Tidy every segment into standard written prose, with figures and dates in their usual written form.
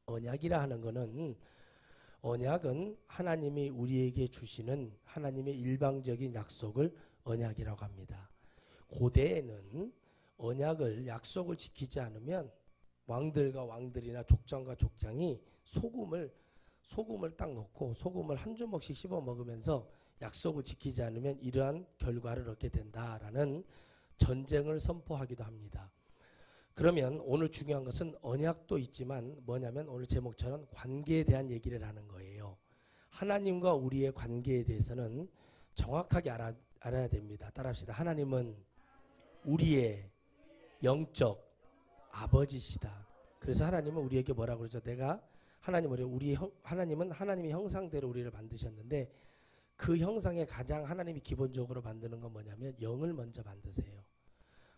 언약이라 하는 거는, 언약은 하나님이 우리에게 주시는 하나님의 일방적인 약속을 언약이라고 합니다. 고대에는 언약을, 약속을 지키지 않으면 왕들과 왕들이나 족장과 족장이 소금을 딱 넣고 소금을 한 주먹씩 씹어 먹으면서 약속을 지키지 않으면 이러한 결과를 얻게 된다라는 전쟁을 선포하기도 합니다. 그러면 오늘 중요한 것은 언약도 있지만 뭐냐면 오늘 제목처럼 관계에 대한 얘기를 하는 거예요. 하나님과 우리의 관계에 대해서는 정확하게 알아야 됩니다. 따라합시다. 하나님은 우리의 영적 아버지시다. 그래서 하나님은 우리에게 뭐라고 그러죠? 하나님은 하나님의 형상대로 우리를 만드셨는데 그 형상에 가장 하나님이 기본적으로 만드는 건 뭐냐면 영을 먼저 만드세요.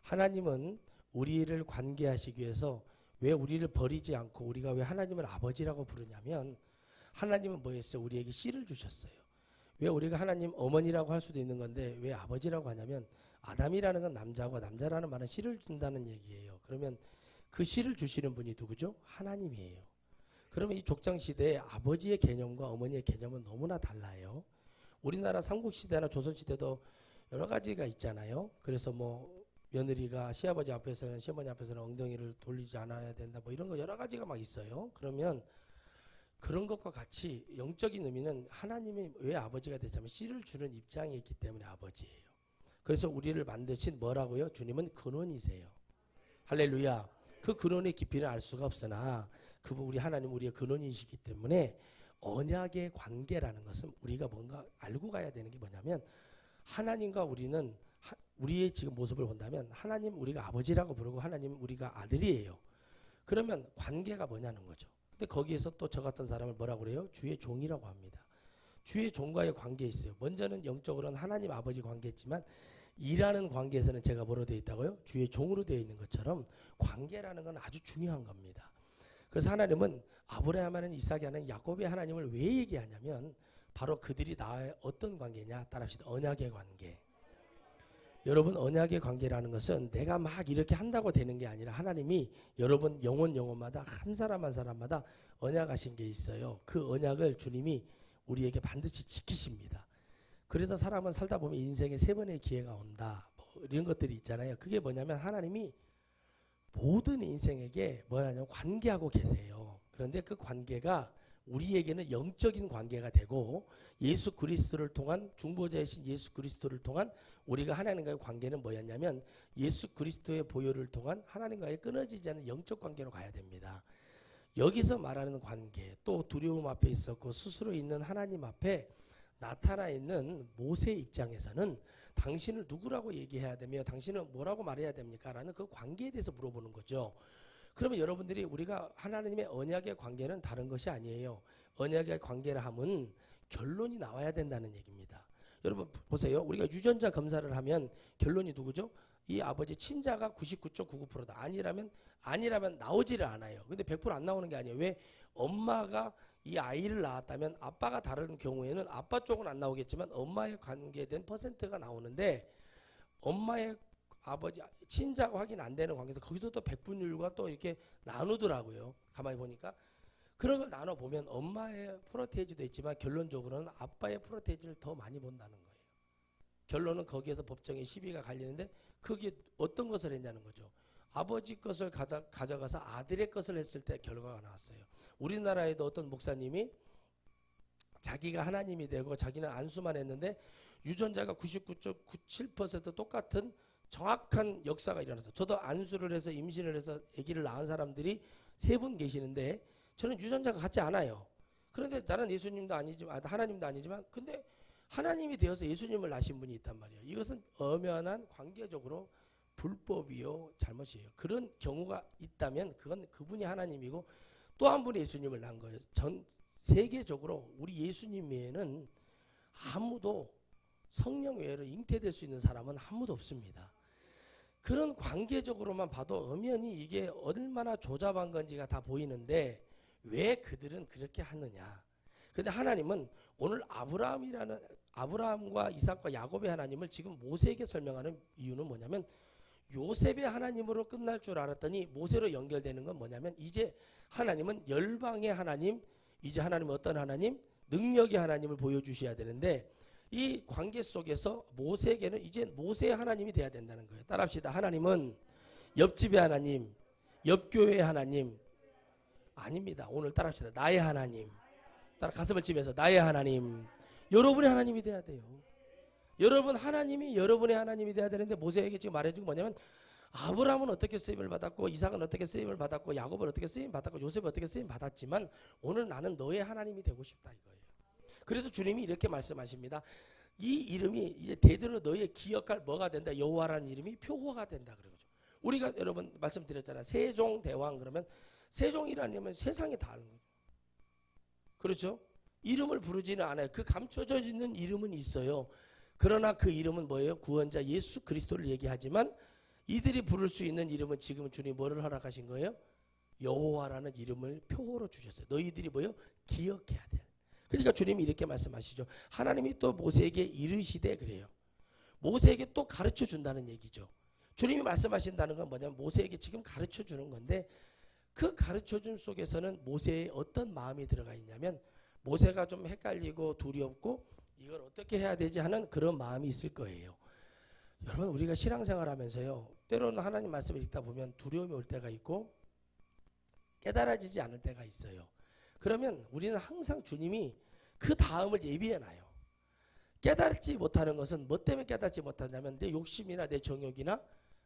하나님은 우리를 관계하시기 위해서 왜 우리를 버리지 않고 우리가 왜 하나님을 아버지라고 부르냐면 하나님은 뭐 했어요? 우리에게 씨를 주셨어요. 왜 우리가 하나님 어머니라고 할 수도 있는 건데 왜 아버지라고 하냐면 아담이라는 건 남자고 남자라는 말은 씨를 준다는 얘기예요. 그러면 그 씨를 주시는 분이 누구죠? 하나님이에요. 그러면 이 족장시대의 아버지의 개념과 어머니의 개념은 너무나 달라요. 우리나라 삼국시대나 조선시대도 여러 가지가 있잖아요. 그래서 뭐 며느리가 시아버지 앞에서는 시어머니 앞에서는 엉덩이를 돌리지 않아야 된다 뭐 이런 거 여러 가지가 막 있어요. 그러면 그런 것과 같이 영적인 의미는 하나님이 왜 아버지가 됐냐면 씨를 주는 입장에 있기 때문에 아버지예요. 그래서 우리를 만드신 뭐라고요? 주님은 근원이세요. 할렐루야. 그 근원의 깊이는 알 수가 없으나 그분 우리 하나님 우리의 근원이시기 때문에 언약의 관계라는 것은 우리가 뭔가 알고 가야 되는 게 뭐냐면 하나님과 우리는 우리의 지금 모습을 본다면 하나님 우리가 아버지라고 부르고 하나님 우리가 아들이에요. 그러면 관계가 뭐냐는 거죠. 근데 거기에서 또 저 같은 사람을 뭐라고 그래요? 주의 종이라고 합니다. 주의 종과의 관계 있어요. 먼저는 영적으로는 하나님 아버지 관계였지만 일하는 관계에서는 제가 뭐로 되어 있다고요? 주의 종으로 되어 있는 것처럼 관계라는 건 아주 중요한 겁니다. 그래서 하나님은 아브라함 하는 이삭이 하는 야곱의 하나님을 왜 얘기하냐면 바로 그들이 나와의 어떤 관계냐? 따라합시다. 언약의 관계. 여러분 언약의 관계라는 것은 내가 막 이렇게 한다고 되는 게 아니라 하나님이 여러분 영혼마다 한 사람 한 사람마다 언약하신 게 있어요. 그 언약을 주님이 우리에게 반드시 지키십니다. 그래서 사람은 살다 보면 인생에 3번의 기회가 온다. 뭐 이런 것들이 있잖아요. 그게 뭐냐면 하나님이 모든 인생에게 뭐냐면 관계하고 계세요. 그런데 그 관계가 우리에게는 영적인 관계가 되고 예수 그리스도를 통한 중보자이신 예수 그리스도를 통한 우리가 하나님과의 관계는 뭐였냐면 예수 그리스도의 보혈을 통한 하나님과의 끊어지지 않는 영적 관계로 가야 됩니다. 여기서 말하는 관계 또 두려움 앞에 있었고 스스로 있는 하나님 앞에 나타나 있는 모세 입장에서는 당신을 누구라고 얘기해야 되며 당신은 뭐라고 말해야 됩니까? 라는 그 관계에 대해서 물어보는 거죠. 그러면 여러분들이 우리가 하나님의 언약의 관계는 다른 것이 아니에요. 언약의 관계를 하면 결론이 나와야 된다는 얘기입니다. 여러분 보세요. 우리가 유전자 검사를 하면 결론이 누구죠? 이 아버지 친자가 99.99%다. 아니라면 나오지를 않아요. 근데 100% 안 나오는 게 아니에요. 왜? 엄마가 이 아이를 낳았다면 아빠가 다른 경우에는 아빠 쪽은 안 나오겠지만 엄마에 관계된 퍼센트가 나오는데 엄마의 아버지 친자가 확인 안 되는 관계에서 거기서 또 백분율과 또 이렇게 나누더라고요. 가만히 보니까 그런 걸 나눠 보면 엄마의 프로테이지도 있지만 결론적으로는 아빠의 프로테이지를 더 많이 본다는 거예요. 결론은 거기에서 법정에 시비가 갈리는데 그게 어떤 것을 했냐는 거죠. 아버지 것을 가져가서 아들의 것을 했을 때 결과가 나왔어요. 우리나라에도 어떤 목사님이 자기가 하나님이 되고 자기는 안수만 했는데 유전자가 99.97% 똑같은 정확한 역사가 일어나서 저도 안수를 해서 임신을 해서 아기를 낳은 사람들이 3분 계시는데 저는 유전자가 같지 않아요. 그런데 나는 예수님도 아니지만 하나님도 아니지만 근데 하나님이 되어서 예수님을 낳으신 분이 있단 말이에요. 이것은 엄연한 관계적으로 불법이요 잘못이에요. 그런 경우가 있다면 그건 그분이 하나님이고 또 한 분이 예수님을 낳은 거예요. 전 세계적으로 우리 예수님 외에는 아무도 성령 외에로 잉태될 수 있는 사람은 아무도 없습니다. 그런 관계적으로만 봐도 엄연히 이게 얼마나 조잡한 건지가 다 보이는데 왜 그들은 그렇게 하느냐. 그런데 하나님은 오늘 아브라함과 이삭과 야곱의 하나님을 지금 모세에게 설명하는 이유는 뭐냐면 요셉의 하나님으로 끝날 줄 알았더니 모세로 연결되는 건 뭐냐면 이제 하나님은 열방의 하나님, 이제 하나님은 어떤 하나님? 능력의 하나님을 보여주셔야 되는데 이 관계 속에서 모세에게는 이제 모세의 하나님이 돼야 된다는 거예요. 따라합시다. 하나님은 옆집의 하나님, 옆교회의 하나님 아닙니다. 오늘 따라합시다. 나의 하나님. 따라 가슴을 치면서 나의 하나님. 여러분의 하나님이 돼야 돼요. 여러분 하나님이 여러분의 하나님이 돼야 되는데 모세에게 지금 말해준 건 뭐냐면 아브라함은 어떻게 쓰임을 받았고 이삭은 어떻게 쓰임을 받았고 야곱은 어떻게 쓰임 받았고 요셉은 어떻게 쓰임 받았지만 오늘 나는 너의 하나님이 되고 싶다 이거예요. 그래서 주님이 이렇게 말씀하십니다. 이 이름이 이제 대대로 너의 기억할 뭐가 된다. 여호와라는 이름이 표호가 된다 그러죠. 우리가 여러분 말씀드렸잖아요. 세종대왕 그러면 세종이라는 이름은 세상에 다 아는 거죠. 그렇죠? 이름을 부르지는 않아요. 그 감춰져 있는 이름은 있어요. 그러나 그 이름은 뭐예요? 구원자 예수 그리스도를 얘기하지만 이들이 부를 수 있는 이름은 지금 주님 뭐를 허락하신 거예요? 여호와라는 이름을 표호로 주셨어요. 너희들이 뭐예요? 기억해야 돼. 그러니까 주님이 이렇게 말씀하시죠. 하나님이 또 모세에게 이르시되 그래요. 모세에게 또 가르쳐 준다는 얘기죠. 주님이 말씀하신다는 건 뭐냐면 모세에게 지금 가르쳐 주는 건데 그 가르쳐 준 속에서는 모세의 어떤 마음이 들어가 있냐면 모세가 좀 헷갈리고 두렵고 이걸 어떻게 해야 되지 하는 그런 마음이 있을 거예요. 여러분 우리가 신앙생활 하면서요. 때로는 하나님 말씀을 읽다 보면 두려움이 올 때가 있고 깨달아지지 않을 때가 있어요. 그러면 우리는 항상 주님이 그 다음을 예비해놔요. 깨닫지 못하는 것은 뭐 때문에 깨닫지 못하냐면 내 욕심이나 내 정욕이나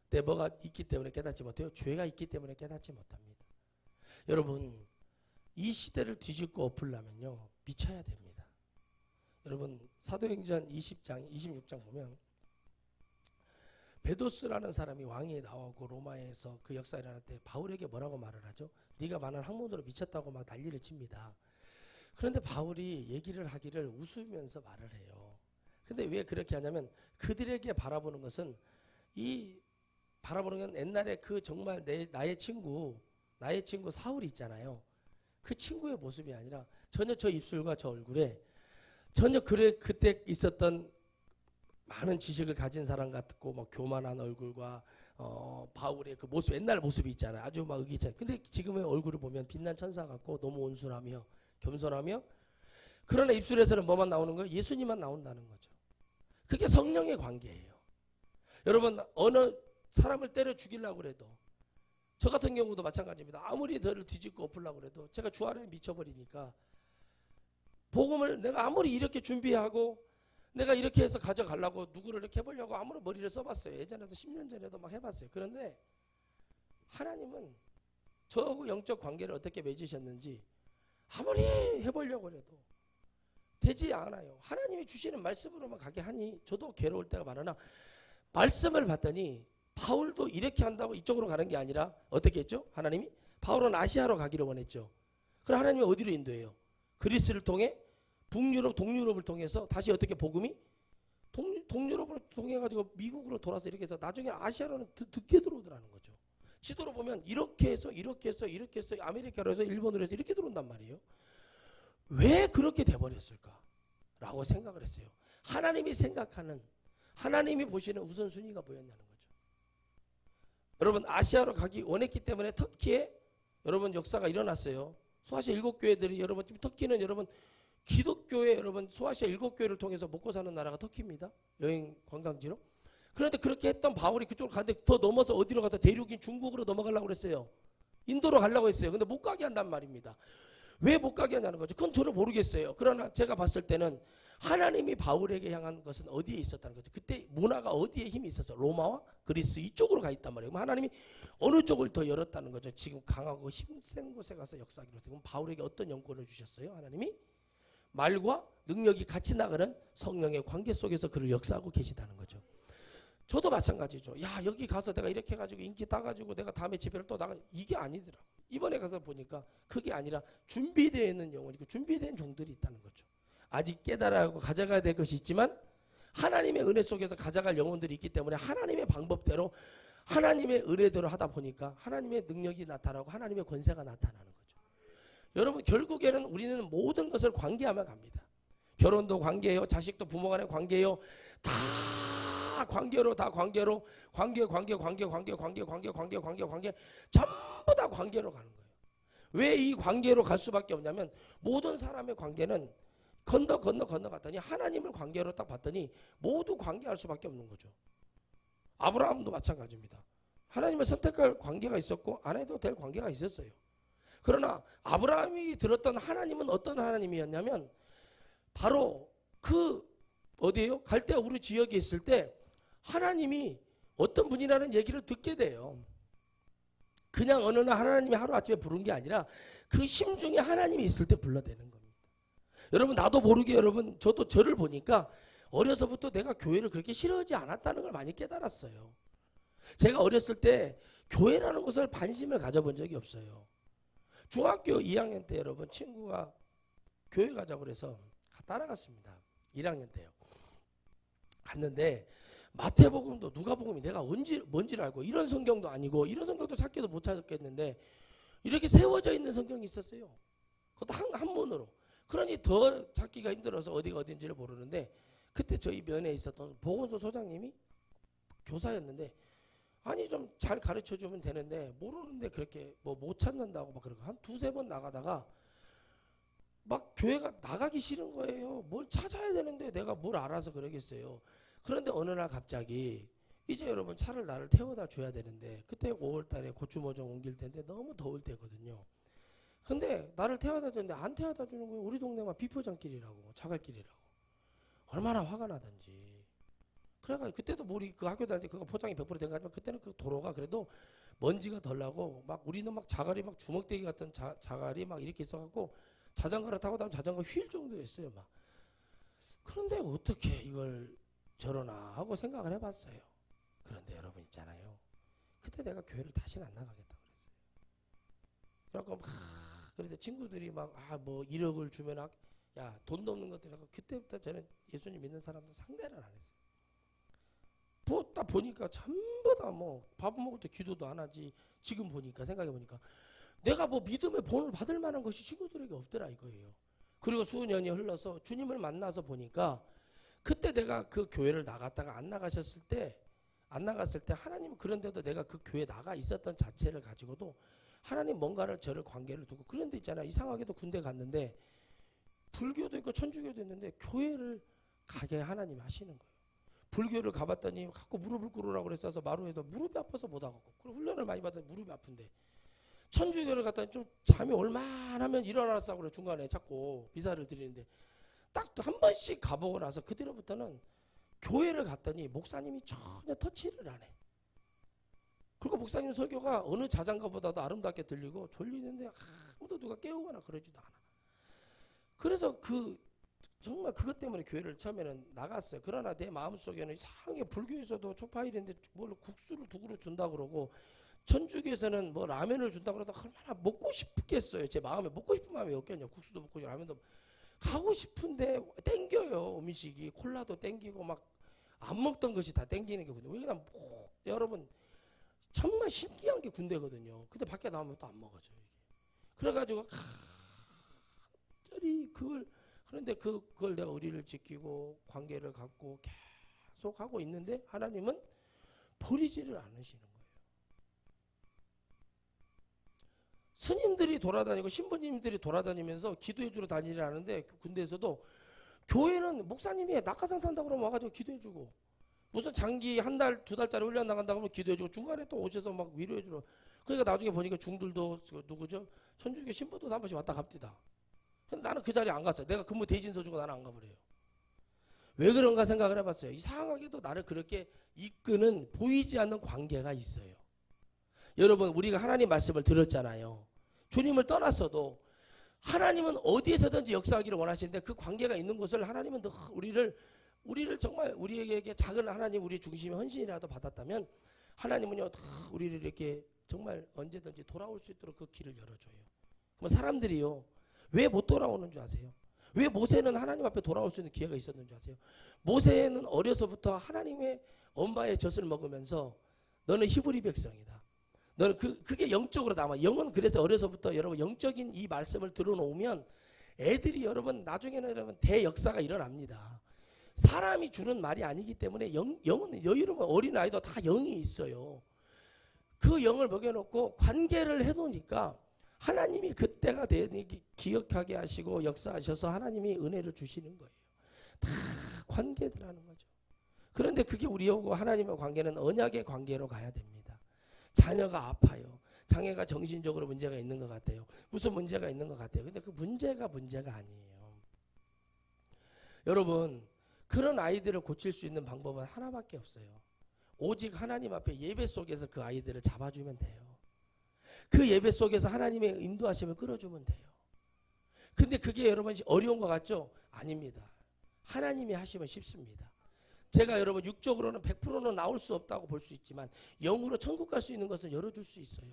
내 뭐가 있기 때문에 깨닫지 못해요. 죄가 있기 때문에 깨닫지 못합니다. 여러분 이 시대를 뒤집고 엎으려면요. 미쳐야 됩니다. 여러분 사도행전 20장 26장 보면 베도스라는 사람이 왕위에 나오고 로마에서 그 역사 일어날 때 바울에게 뭐라고 말을 하죠? 네가 많은 학문으로 미쳤다고 막 난리를 칩니다. 그런데 바울이 얘기를 하기를 웃으면서 말을 해요. 근데 왜 그렇게 하냐면 그들에게 바라보는 것은 이 바라보는 건 옛날에 그 정말 나의 친구 사울이 있잖아요. 그 친구의 모습이 아니라 전혀 저 입술과 저 얼굴에 전혀 그때 있었던 많은 지식을 가진 사람 같고 막 교만한 얼굴과 바울의 그 모습 옛날 모습이 있잖아요. 아주 막 의기찬. 근데 지금의 얼굴을 보면 빛난 천사 같고 너무 온순하며 겸손하며 그러나 입술에서는 뭐만 나오는 거예요? 예수님만 나온다는 거죠. 그게 성령의 관계예요. 여러분 어느 사람을 때려 죽이려고 그래도 저 같은 경우도 마찬가지입니다. 아무리 저를 뒤집고 엎으려고 그래도 제가 주 안에 미쳐버리니까 복음을 내가 아무리 이렇게 준비하고 내가 이렇게 해서 가져가려고 누구를 이렇게 해보려고 아무런 머리를 써봤어요. 예전에도 10년 전에도 막 해봤어요. 그런데 하나님은 저하고 영적 관계를 어떻게 맺으셨는지 아무리 해보려고 해도 되지 않아요. 하나님이 주시는 말씀으로만 가게 하니 저도 괴로울 때가 많으나 말씀을 봤더니 바울도 이렇게 한다고 이쪽으로 가는 게 아니라 어떻게 했죠? 하나님이 바울은 아시아로 가기를 원했죠. 그럼 하나님이 어디로 인도해요? 그리스를 통해 북유럽, 동유럽을 통해서 다시 어떻게 복음이 동유럽을 통해 가지고 미국으로 돌아서 이렇게 해서 나중에 아시아로는 듣게 들어오더라는 거죠. 지도로 보면 이렇게 해서 아메리카로 해서 일본으로 해서 이렇게 들어온단 말이에요. 왜 그렇게 돼버렸을까라고 생각을 했어요. 하나님이 생각하는 하나님이 보시는 우선순위가 뭐였냐는 거죠. 여러분 아시아로 가기 원했기 때문에 터키에 여러분 역사가 일어났어요. 소아시아 7교회들이 여러분 터키는 여러분 기독교회 여러분 소아시아 7교회를 통해서 먹고 사는 나라가 터키입니다. 여행 관광지로. 그런데 그렇게 했던 바울이 그쪽으로 가는데 더 넘어서 어디로 가서 대륙인 중국으로 넘어가려고 그랬어요. 인도로 가려고 했어요. 근데 못 가게 한단 말입니다. 왜 못 가게 하냐는 거죠. 그건 저는 모르겠어요. 그러나 제가 봤을 때는 하나님이 바울에게 향한 것은 어디에 있었다는 거죠. 그때 문화가 어디에 힘이 있어서 로마와 그리스 이쪽으로 가 있단 말이에요. 그럼 하나님이 어느 쪽을 더 열었다는 거죠. 지금 강하고 힘센 곳에 가서 역사하기로 했어요. 그럼 바울에게 어떤 영권을 주셨어요? 하나님이 말과 능력이 같이 나가는 성령의 관계 속에서 그를 역사하고 계시다는 거죠. 저도 마찬가지죠. 야 여기 가서 내가 이렇게 해가지고 인기 따가지고 내가 다음에 집회를 또 나가 이게 아니더라고. 이번에 가서 보니까 그게 아니라 준비되어 있는 영혼이고 준비된 종들이 있다는 거죠. 아직 깨달아고 가져가야 될 것이 있지만 하나님의 은혜 속에서 가져갈 영혼들이 있기 때문에 하나님의 방법대로 하나님의 은혜대로 하다 보니까 하나님의 능력이 나타나고 하나님의 권세가 나타나는 거죠. 여러분 결국에는 우리는 모든 것을 관계하며 갑니다. 결혼도 관계예요. 자식도 부모 간의 관계예요. 다 다 관계로 관계 전부 다 관계로 가는 거예요. 왜 이 관계로 갈 수밖에 없냐면 모든 사람의 관계는 건너 갔더니 하나님을 관계로 딱 봤더니 모두 관계할 수밖에 없는 거죠. 아브라함도 마찬가지입니다. 하나님을 선택할 관계가 있었고 안 해도 될 관계가 있었어요. 그러나 아브라함이 들었던 하나님은 어떤 하나님이었냐면 바로 그 어디에요? 갈대아 우르 지역에 있을 때 하나님이 어떤 분이라는 얘기를 듣게 돼요. 그냥 어느 날 하나님이 하루아침에 부른 게 아니라 그 심중에 하나님이 있을 때 불러대는 겁니다. 여러분 나도 모르게 여러분 저도 저를 보니까 어려서부터 내가 교회를 그렇게 싫어하지 않았다는 걸 많이 깨달았어요. 제가 어렸을 때 교회라는 것을 관심을 가져본 적이 없어요. 중학교 2학년 때 여러분 친구가 교회 가자고 그래서 따라갔습니다. 1학년 때요. 갔는데 마태복음도 누가복음이 내가 뭔지를 알고 이런 성경도 아니고 이런 성경도 찾기도 못 찾았겠는데 이렇게 세워져 있는 성경이 있었어요. 그것도 한문으로. 그러니 더 찾기가 힘들어서 어디가 어딘지를 모르는데 그때 저희 면에 있었던 보건소 소장님이 교사였는데 아니 좀 잘 가르쳐 주면 되는데 모르는데 그렇게 뭐 못 찾는다고 막 그러고 한 두세 번 나가다가 막 교회가 나가기 싫은 거예요. 뭘 찾아야 되는데 내가 뭘 알아서 그러겠어요. 그런데 어느 날 갑자기 이제 여러분 차를 나를 태워다 줘야 되는데 그때 5월 달에 고추모종 옮길 텐데 너무 더울 때거든요. 근데 나를 태워다 주는데 안 태워다 주는 거예요. 우리 동네만 비포장길이라고 자갈길이라고. 얼마나 화가 나든지. 그래가지고 그때도 우리 그 학교 다닐 때 그거 포장이 100% 된 거 같지만 그때는 그 도로가 그래도 먼지가 덜 나고 막 우리는 막 자갈이 막 주먹대기 같은 자갈이 막 이렇게 있어갖고 자전거를 타고 다니면 자전거 휠 정도였어요 막. 그런데 어떻게 이걸 저러나 하고 생각을 해봤어요. 그런데 여러분 있잖아요. 그때 내가 교회를 다시는 안 나가겠다고 그랬어요. 그래갖고 막 그런데 친구들이 막 뭐 1억을 주면 야 돈도 없는 것들이라고 그때부터 저는 예수님 믿는 사람들 상대를 안 했어요. 딱 보니까 전부 다 뭐 밥 먹을 때 기도도 안 하지. 지금 보니까 생각해 보니까 내가 뭐 믿음의 본을 받을 만한 것이 친구들에게 없더라 이거예요. 그리고 수년이 흘러서 주님을 만나서 보니까 그때 내가 그 교회를 나갔다가 안 나갔을 때 하나님은 그런데도 내가 그 교회에 나가 있었던 자체를 가지고도 하나님 뭔가를 저를 관계를 두고 그런데 있잖아. 이상하게도 군대 갔는데 불교도 있고 천주교도 있는데 교회를 가게 하나님이 하시는 거예요. 불교를 가봤더니 자꾸 무릎을 꿇으라고 그랬어서 마루에도 무릎이 아파서 못 하고 그리고 훈련을 많이 받더니 무릎이 아픈데 천주교를 갔더니 좀 잠이 올만하면 일어나라고 그래. 중간에 자꾸 미사를 드리는데 딱 한 번씩 가보고 나서 그 뒤로부터는 교회를 갔더니 목사님이 전혀 터치를 안 해. 그리고 목사님 설교가 어느 자장가보다도 아름답게 들리고 졸리는데 아무도 누가 깨우거나 그러지도 않아. 그래서 정말 그것 때문에 교회를 처음에는 나갔어요. 그러나 내 마음속에는 이상하게 불교에서도 초파일인데 뭘 국수를 두 그릇 준다 그러고 천주교에서는 뭐 라면을 준다 그러다 얼마나 먹고 싶겠어요. 제 마음에 먹고 싶은 마음이 없겠냐. 국수도 먹고 라면도 가고 싶은데 땡겨요. 음식이 콜라도 땡기고 막 안 먹던 것이 다 땡기는 게 군대. 왜냐면 여러분 정말 신기한 게 군대거든요. 근데 밖에 나오면 또 안 먹어져요. 이게. 그래가지고 그런데 그걸 내가 의리를 지키고 관계를 갖고 계속 하고 있는데 하나님은 버리지를 않으시는 거예요. 스님들이 돌아다니고 신부님들이 돌아다니면서 기도해 주러 다니려 하는데 군대에서도 교회는 목사님이 낙하산 탄다고 그러면 와가지고 기도해 주고 무슨 장기 한 달, 두 달짜리 훈련 나간다고 하면 기도해 주고 중간에 또 오셔서 막 위로해 주러. 그러니까 나중에 보니까 중들도 누구죠? 천주교 신부도 한 번씩 왔다 갑디다. 근데 나는 그 자리에 안 갔어요. 내가 근무 대신서 주고 나는 안 가버려요. 왜 그런가 생각을 해봤어요. 이상하게도 나를 그렇게 이끄는 보이지 않는 관계가 있어요. 여러분 우리가 하나님 말씀을 들었잖아요. 주님을 떠났어도 하나님은 어디에서든지 역사하기를 원하시는데 그 관계가 있는 곳을 하나님은 늘 우리를 정말 우리에게 작은 하나님 우리 중심의 헌신이라도 받았다면 하나님은요 우리를 이렇게 정말 언제든지 돌아올 수 있도록 그 길을 열어줘요. 그럼 사람들이요 왜 못 돌아오는 줄 아세요? 왜 모세는 하나님 앞에 돌아올 수 있는 기회가 있었는 줄 아세요? 모세는 어려서부터 하나님의 엄마의 젖을 먹으면서 너는 히브리 백성이다. 너는 그게 영적으로 남아. 영은 그래서 어려서부터 여러분 영적인 이 말씀을 들어놓으면 애들이 여러분 나중에는 여러분 대역사가 일어납니다. 사람이 주는 말이 아니기 때문에 영은 여유로운 어린아이도 다 영이 있어요. 그 영을 먹여놓고 관계를 해놓으니까 하나님이 그때가 되니 기억하게 하시고 역사하셔서 하나님이 은혜를 주시는 거예요. 다 관계들하는 거죠. 그런데 그게 우리하고 하나님의 관계는 언약의 관계로 가야 됩니다. 자녀가 아파요. 장애가 정신적으로 문제가 있는 것 같아요. 무슨 문제가 있는 것 같아요. 근데 그 문제가 아니에요. 여러분, 그런 아이들을 고칠 수 있는 방법은 하나밖에 없어요. 오직 하나님 앞에 예배 속에서 그 아이들을 잡아주면 돼요. 그 예배 속에서 하나님의 인도하심을 끌어주면 돼요. 근데 그게 여러분 어려운 것 같죠? 아닙니다. 하나님이 하시면 쉽습니다. 제가 여러분 육적으로는 100%는 나올 수 없다고 볼 수 있지만 영으로 천국 갈 수 있는 것은 열어줄 수 있어요.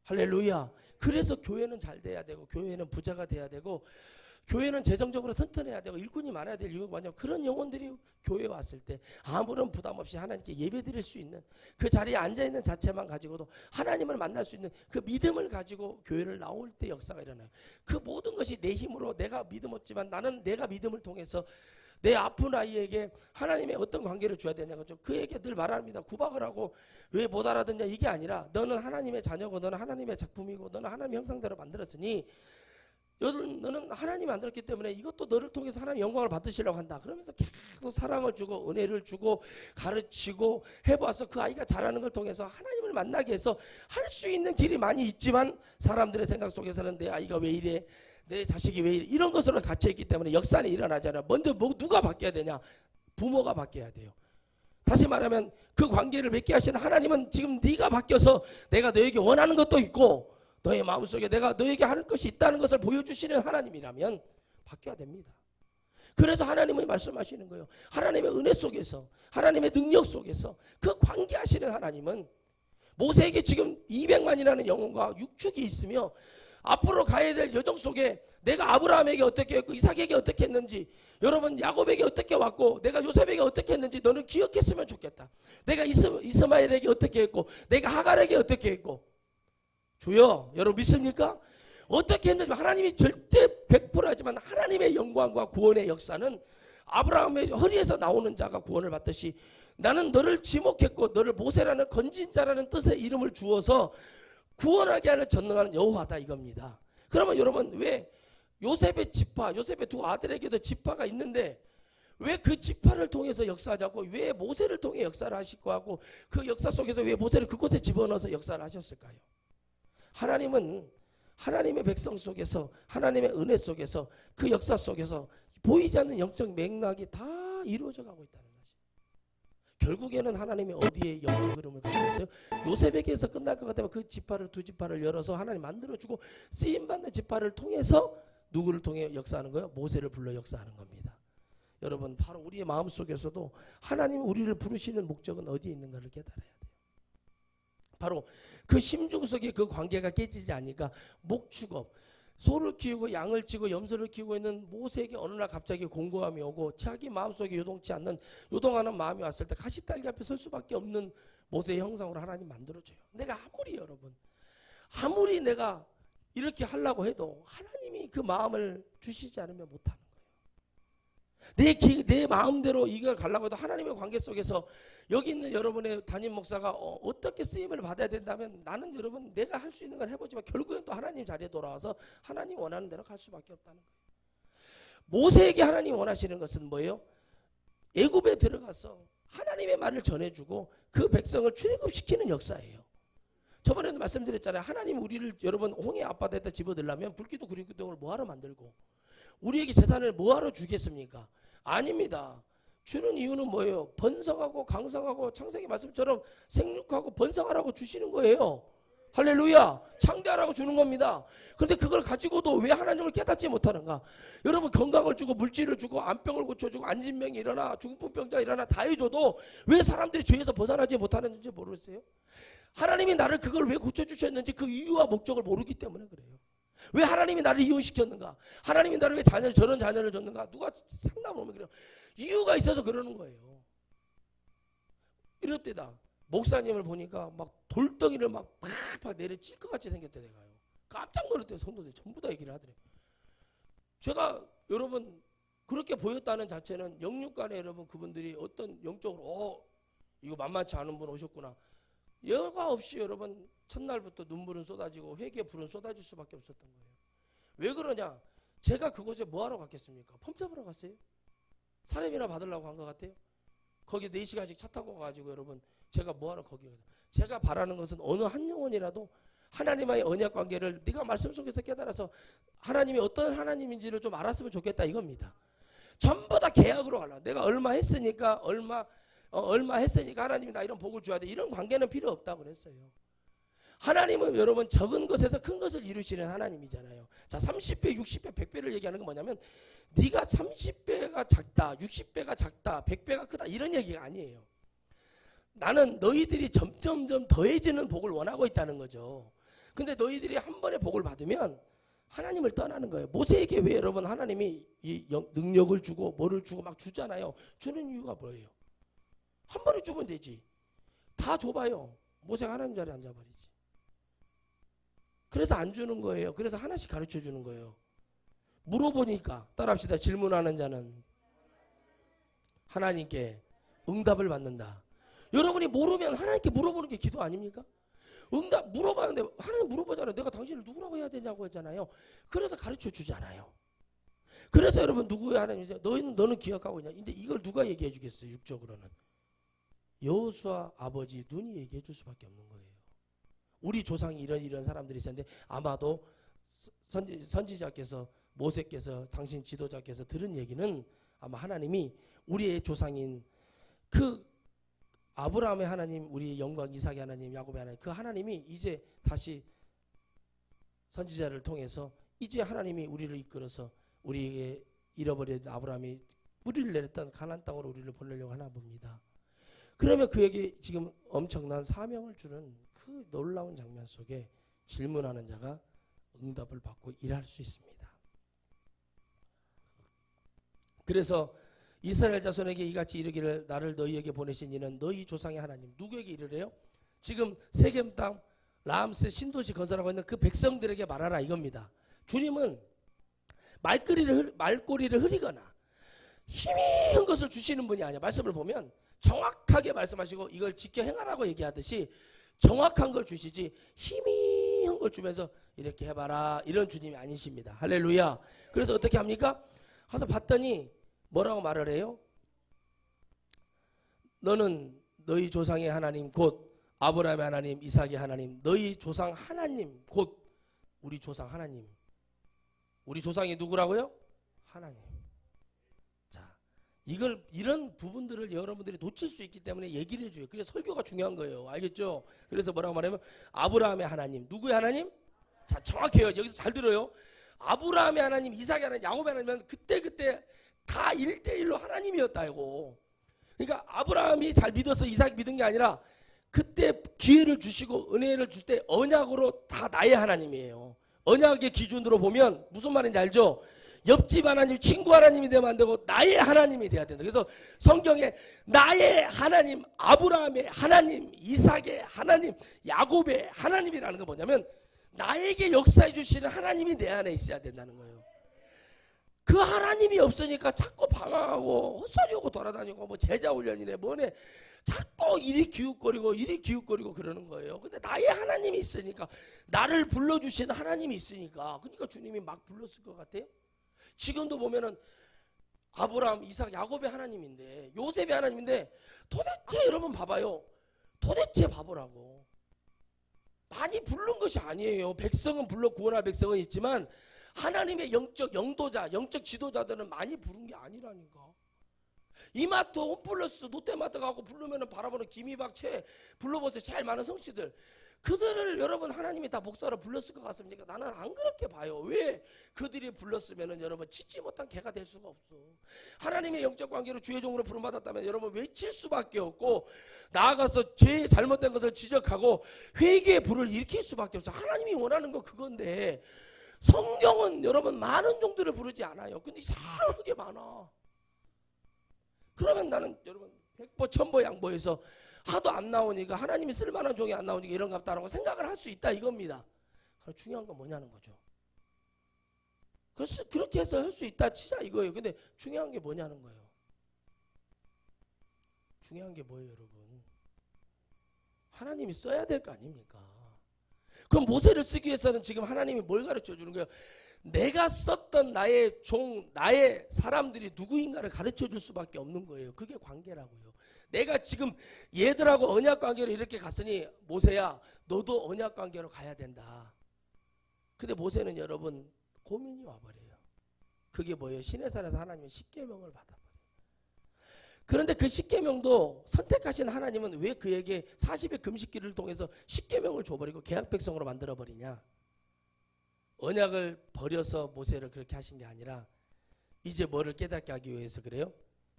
할렐루야. 그래서 교회는 잘 돼야 되고 교회는 부자가 돼야 되고 교회는 재정적으로 튼튼해야 되고 일꾼이 많아야 될 이유가 뭐냐면 그런 영혼들이 교회에 왔을 때 아무런 부담 없이 하나님께 예배드릴 수 있는 그 자리에 앉아있는 자체만 가지고도 하나님을 만날 수 있는 그 믿음을 가지고 교회를 나올 때 역사가 일어나요. 그 모든 것이 내 힘으로 내가 믿음 없지만 나는 내가 믿음을 통해서 내 아픈 아이에게 하나님의 어떤 관계를 줘야 되냐고 그에게 늘 말합니다. 구박을 하고 왜 못 알아듣냐 이게 아니라 너는 하나님의 자녀고 너는 하나님의 작품이고 너는 하나님의 형상대로 만들었으니 너는 하나님이 만들었기 때문에 이것도 너를 통해서 하나님의 영광을 받으시려고 한다. 그러면서 계속 사랑을 주고 은혜를 주고 가르치고 해봐서 그 아이가 자라는 걸 통해서 하나님을 만나게 해서 할 수 있는 길이 많이 있지만 사람들의 생각 속에서는 내 아이가 왜 이래 내 자식이 왜 이래 이런 것으로 갇혀있기 때문에 역산이 일어나잖아요. 먼저 누가 바뀌어야 되냐? 부모가 바뀌어야 돼요. 다시 말하면 그 관계를 맺게 하신 하나님은 지금 네가 바뀌어서 내가 너에게 원하는 것도 있고 너의 마음속에 내가 너에게 할 것이 있다는 것을 보여주시는 하나님이라면 바뀌어야 됩니다. 그래서 하나님이 말씀하시는 거예요. 하나님의 은혜 속에서 하나님의 능력 속에서 그 관계하시는 하나님은 모세에게 지금 200만이라는 영혼과 육축이 있으며 앞으로 가야 될 여정 속에 내가 아브라함에게 어떻게 했고 이삭에게 어떻게 했는지 여러분 야곱에게 어떻게 왔고 내가 요셉에게 어떻게 했는지 너는 기억했으면 좋겠다. 내가 이스마엘에게 어떻게 했고 내가 하갈에게 어떻게 했고 주여 여러분 믿습니까? 어떻게 했는지 하나님이 절대 100% 하지만 하나님의 영광과 구원의 역사는 아브라함의 허리에서 나오는 자가 구원을 받듯이 나는 너를 지목했고 너를 모세라는 건진 자라는 뜻의 이름을 주어서 구원하게 하는 전능하는 여호와다 이겁니다. 그러면 여러분 왜 요셉의 지파 요셉의 두 아들에게도 지파가 있는데 왜 그 지파를 통해서 역사하자고 왜 모세를 통해 역사를 하실 거하고 그 역사 속에서 왜 모세를 그곳에 집어넣어서 역사를 하셨을까요? 하나님은 하나님의 백성 속에서 하나님의 은혜 속에서 그 역사 속에서 보이지 않는 영적 맥락이 다 이루어져 가고 있다는 것이. 결국에는 하나님이 어디에 영적 흐름을 가지고 있어요? 요셉에게서 끝날 것 같으면 그 지파를 두 지파를 열어서 하나님 만들어주고 쓰임받는 지파를 통해서 누구를 통해 역사하는 거예요? 모세를 불러 역사하는 겁니다. 여러분 바로 우리의 마음속에서도 하나님이 우리를 부르시는 목적은 어디에 있는가를 깨달아야 돼요. 바로 그 심중 속에 그 관계가 깨지지 않으니까 목축업 소를 키우고 양을 치고 염소를 키우고 있는 모세에게 어느 날 갑자기 공고함이 오고 자기 마음속에 요동치 않는 요동하는 마음이 왔을 때 가시딸기 앞에 설 수밖에 없는 모세의 형상으로 하나님 만들어줘요. 내가 아무리 내가 이렇게 하려고 해도 하나님이 그 마음을 주시지 않으면 못하는 거예요. 내 마음대로 이걸 가려고 해도 하나님의 관계 속에서 여기 있는 여러분의 담임 목사가 어떻게 쓰임을 받아야 된다면 나는 여러분 내가 할 수 있는 걸 해보지만 결국엔 또 하나님 자리에 돌아와서 하나님 원하는 대로 갈 수밖에 없다는 거예요. 모세에게 하나님 원하시는 것은 뭐예요? 애굽에 들어가서 하나님의 말을 전해주고 그 백성을 출애굽시키는 역사예요. 저번에도 말씀드렸잖아요. 하나님 우리를 여러분 홍해 앞바다에다 집어들려면 불기둥 구리기둥을 뭐하러 만들고 우리에게 재산을 뭐하러 주겠습니까? 아닙니다. 주는 이유는 뭐예요? 번성하고 강성하고 창세기 말씀처럼 생육하고 번성하라고 주시는 거예요. 할렐루야. 창대하라고 주는 겁니다. 그런데 그걸 가지고도 왜 하나님을 깨닫지 못하는가? 여러분 건강을 주고 물질을 주고 안병을 고쳐주고 안진병이 일어나 중풍병자 일어나 다 해줘도 왜 사람들이 죄에서 벗어나지 못하는지 모르겠어요? 하나님이 나를 그걸 왜 고쳐주셨는지 그 이유와 목적을 모르기 때문에 그래요. 왜 하나님이 나를 이혼시켰는가? 하나님이 나를 왜 저런 자녀를 줬는가? 누가 상담을 오면 그래요. 이유가 있어서 그러는 거예요. 이럴 때다. 목사님을 보니까 막 돌덩이를 막 내려칠 것 같이 생겼대 내가요. 깜짝 놀랐대요. 성도들이 전부 다 얘기를 하더래요. 제가 여러분 그렇게 보였다는 자체는 영육간에 여러분 그분들이 어떤 영적으로 이거 만만치 않은 분 오셨구나. 여과 없이 여러분 첫날부터 눈물은 쏟아지고 회개의 불은 쏟아질 수밖에 없었던 거예요. 왜 그러냐? 제가 그곳에 뭐하러 갔겠습니까? 펌 잡으러 갔어요? 사례비나 받으려고 한 것 같아요? 거기 4시간씩 차 타고 가가지고 여러분 제가 뭐하러 거기 가서 제가 바라는 것은 어느 한 영혼이라도 하나님과의 언약 관계를 네가 말씀 속에서 깨달아서 하나님이 어떤 하나님인지를 좀 알았으면 좋겠다 이겁니다. 전부 다 계약으로 가려. 내가 얼마 했으니까 얼마 했으니까 하나님이 나 이런 복을 줘야 돼. 이런 관계는 필요 없다고 그랬어요. 하나님은 여러분 적은 것에서 큰 것을 이루시는 하나님이잖아요. 자, 30배, 60배, 100배를 얘기하는 건 뭐냐면 네가 30배가 작다, 60배가 작다, 100배가 크다 이런 얘기가 아니에요. 나는 너희들이 점점점 더해지는 복을 원하고 있다는 거죠. 근데 너희들이 한 번에 복을 받으면 하나님을 떠나는 거예요. 모세에게 왜 여러분 하나님이 이 능력을 주고 뭐를 주고 막 주잖아요. 주는 이유가 뭐예요? 한 번에 주면 되지. 다 줘봐요. 모세가 하나님 자리에 앉아버리지. 그래서 안 주는 거예요. 그래서 하나씩 가르쳐 주는 거예요. 물어보니까 따라합시다. 질문하는 자는 하나님께 응답을 받는다. 여러분이 모르면 하나님께 물어보는 게 기도 아닙니까? 응답 물어봤는데 하나님 물어보잖아요. 내가 당신을 누구라고 해야 되냐고 했잖아요. 그래서 가르쳐 주잖아요. 그래서 여러분 누구의 하나님이세요? 너는 기억하고 있냐? 근데 이걸 누가 얘기해 주겠어요? 육적으로는 여호수아 아버지 눈이 얘기해 줄 수밖에 없는 거예요. 우리 조상이 이런 사람들이 있었는데 아마도 선지자께서 모세께서 당신 지도자께서 들은 얘기는 아마 하나님이 우리의 조상인 그 아브라함의 하나님, 우리 영광 이삭의 하나님, 야곱의 하나님, 그 하나님이 이제 다시 선지자를 통해서 이제 하나님이 우리를 이끌어서 우리에게 잃어버린 아브라함이 뿌리를 내렸던 가나안 땅으로 우리를 보내려고 하나 봅니다. 그러면 그에게 지금 엄청난 사명을 주는 그 놀라운 장면 속에 질문하는 자가 응답을 받고 일할 수 있습니다. 그래서 이스라엘 자손에게 이같이 이르기를 나를 너희에게 보내신 이는 너희 조상의 하나님. 누구에게 이르래요? 지금 세겜 땅 라암스 신도시 건설하고 있는 그 백성들에게 말하라 이겁니다. 주님은 말꼬리를 흐리거나 희미한 것을 주시는 분이 아니야. 말씀을 보면 정확하게 말씀하시고 이걸 지켜 행하라고 얘기하듯이 정확한 걸 주시지 희미한 걸 주면서 이렇게 해봐라 이런 주님이 아니십니다. 할렐루야. 그래서 어떻게 합니까? 가서 봤더니 뭐라고 말을 해요? 너는 너희 조상의 하나님 곧 아브라함의 하나님 이삭의 하나님 너희 조상 하나님 곧 우리 조상 하나님. 우리 조상이 누구라고요? 하나님. 자, 이런 부분들을 여러분들이 놓칠 수 있기 때문에 얘기를 해줘요. 그래서 설교가 중요한 거예요. 알겠죠? 그래서 뭐라고 말하면 아브라함의 하나님. 누구의 하나님? 자, 정확해요. 여기서 잘 들어요. 아브라함의 하나님, 이삭의 하나님, 야곱의 하나님은 그때 다 1대1로 하나님이었다고. 그러니까 아브라함이 잘 믿어서 이삭 믿은 게 아니라 그때 기회를 주시고 은혜를 줄 때 언약으로 다 나의 하나님이에요. 언약의 기준으로 보면 무슨 말인지 알죠? 옆집 하나님, 친구 하나님이 되면 안 되고 나의 하나님이 돼야 된다. 그래서 성경에 나의 하나님, 아브라함의 하나님, 이삭의 하나님, 야곱의 하나님이라는 건 뭐냐면 나에게 역사해 주시는 하나님이 내 안에 있어야 된다는 거예요. 그 하나님이 없으니까 자꾸 방황하고 헛소리하고 돌아다니고 뭐 제자 훈련이네 뭐네 자꾸 이리 기웃거리고 그러는 거예요. 근데 나의 하나님이 있으니까 나를 불러주신 하나님이 있으니까 그러니까 주님이 막 불렀을 것 같아요. 지금도 보면은 아브라함, 이삭, 야곱의 하나님인데 요셉의 하나님인데 도대체 여러분 봐봐요. 도대체 바보라고. 많이 부른 것이 아니에요. 백성은 불러 구원할 백성은 있지만 하나님의 영적 영도자, 영적 지도자들은 많이 부른 게 아니라니까. 이마트, 홈플러스, 롯데마트 가고 부르면은 바라보는 김이박, 불러보세요. 제일 많은 성씨들. 그들을 여러분 하나님이 다 목사로 불렀을 것 같습니까? 나는 안 그렇게 봐요. 왜? 그들이 불렀으면은 여러분 짓지 못한 개가 될 수가 없어. 하나님의 영적 관계로 주의 종으로 부름받았다면 여러분 외칠 수밖에 없고 나아가서 죄의 잘못된 것을 지적하고 회개의 불을 일으킬 수밖에 없어. 하나님이 원하는 건 그건데 성경은 여러분 많은 종들을 부르지 않아요. 근데 이상하게 많아. 그러면 나는 여러분 백보 천보 양보해서 하도 안 나오니까 하나님이 쓸만한 종이 안 나오니까 이런갑다라고 생각을 할 수 있다 이겁니다. 중요한 건 뭐냐는 거죠. 그래서 그렇게 해서 할 수 있다 치자 이거예요. 근데 중요한 게 뭐냐는 거예요. 중요한 게 뭐예요, 여러분? 하나님이 써야 될 거 아닙니까? 그럼 모세를 쓰기 위해서는 지금 하나님이 뭘 가르쳐 주는 거예요? 내가 썼던 나의 종, 나의 사람들이 누구인가를 가르쳐 줄 수밖에 없는 거예요. 그게 관계라고요. 내가 지금 얘들하고 언약 관계로 이렇게 갔으니 모세야 너도 언약 관계로 가야 된다. 근데 모세는 여러분 고민이 와버려요. 그게 뭐예요? 시내산에서 하나님의 십계명을 받아버려요. 그런데 그 십계명도 선택하신 하나님은 왜 그에게 40일 금식기를 통해서 십계명을 줘버리고 계약 백성으로 만들어버리냐? 언약을 버려서 모세를 그렇게 하신 게 아니라 이제 뭐를 깨닫게 하기 위해서 그래요?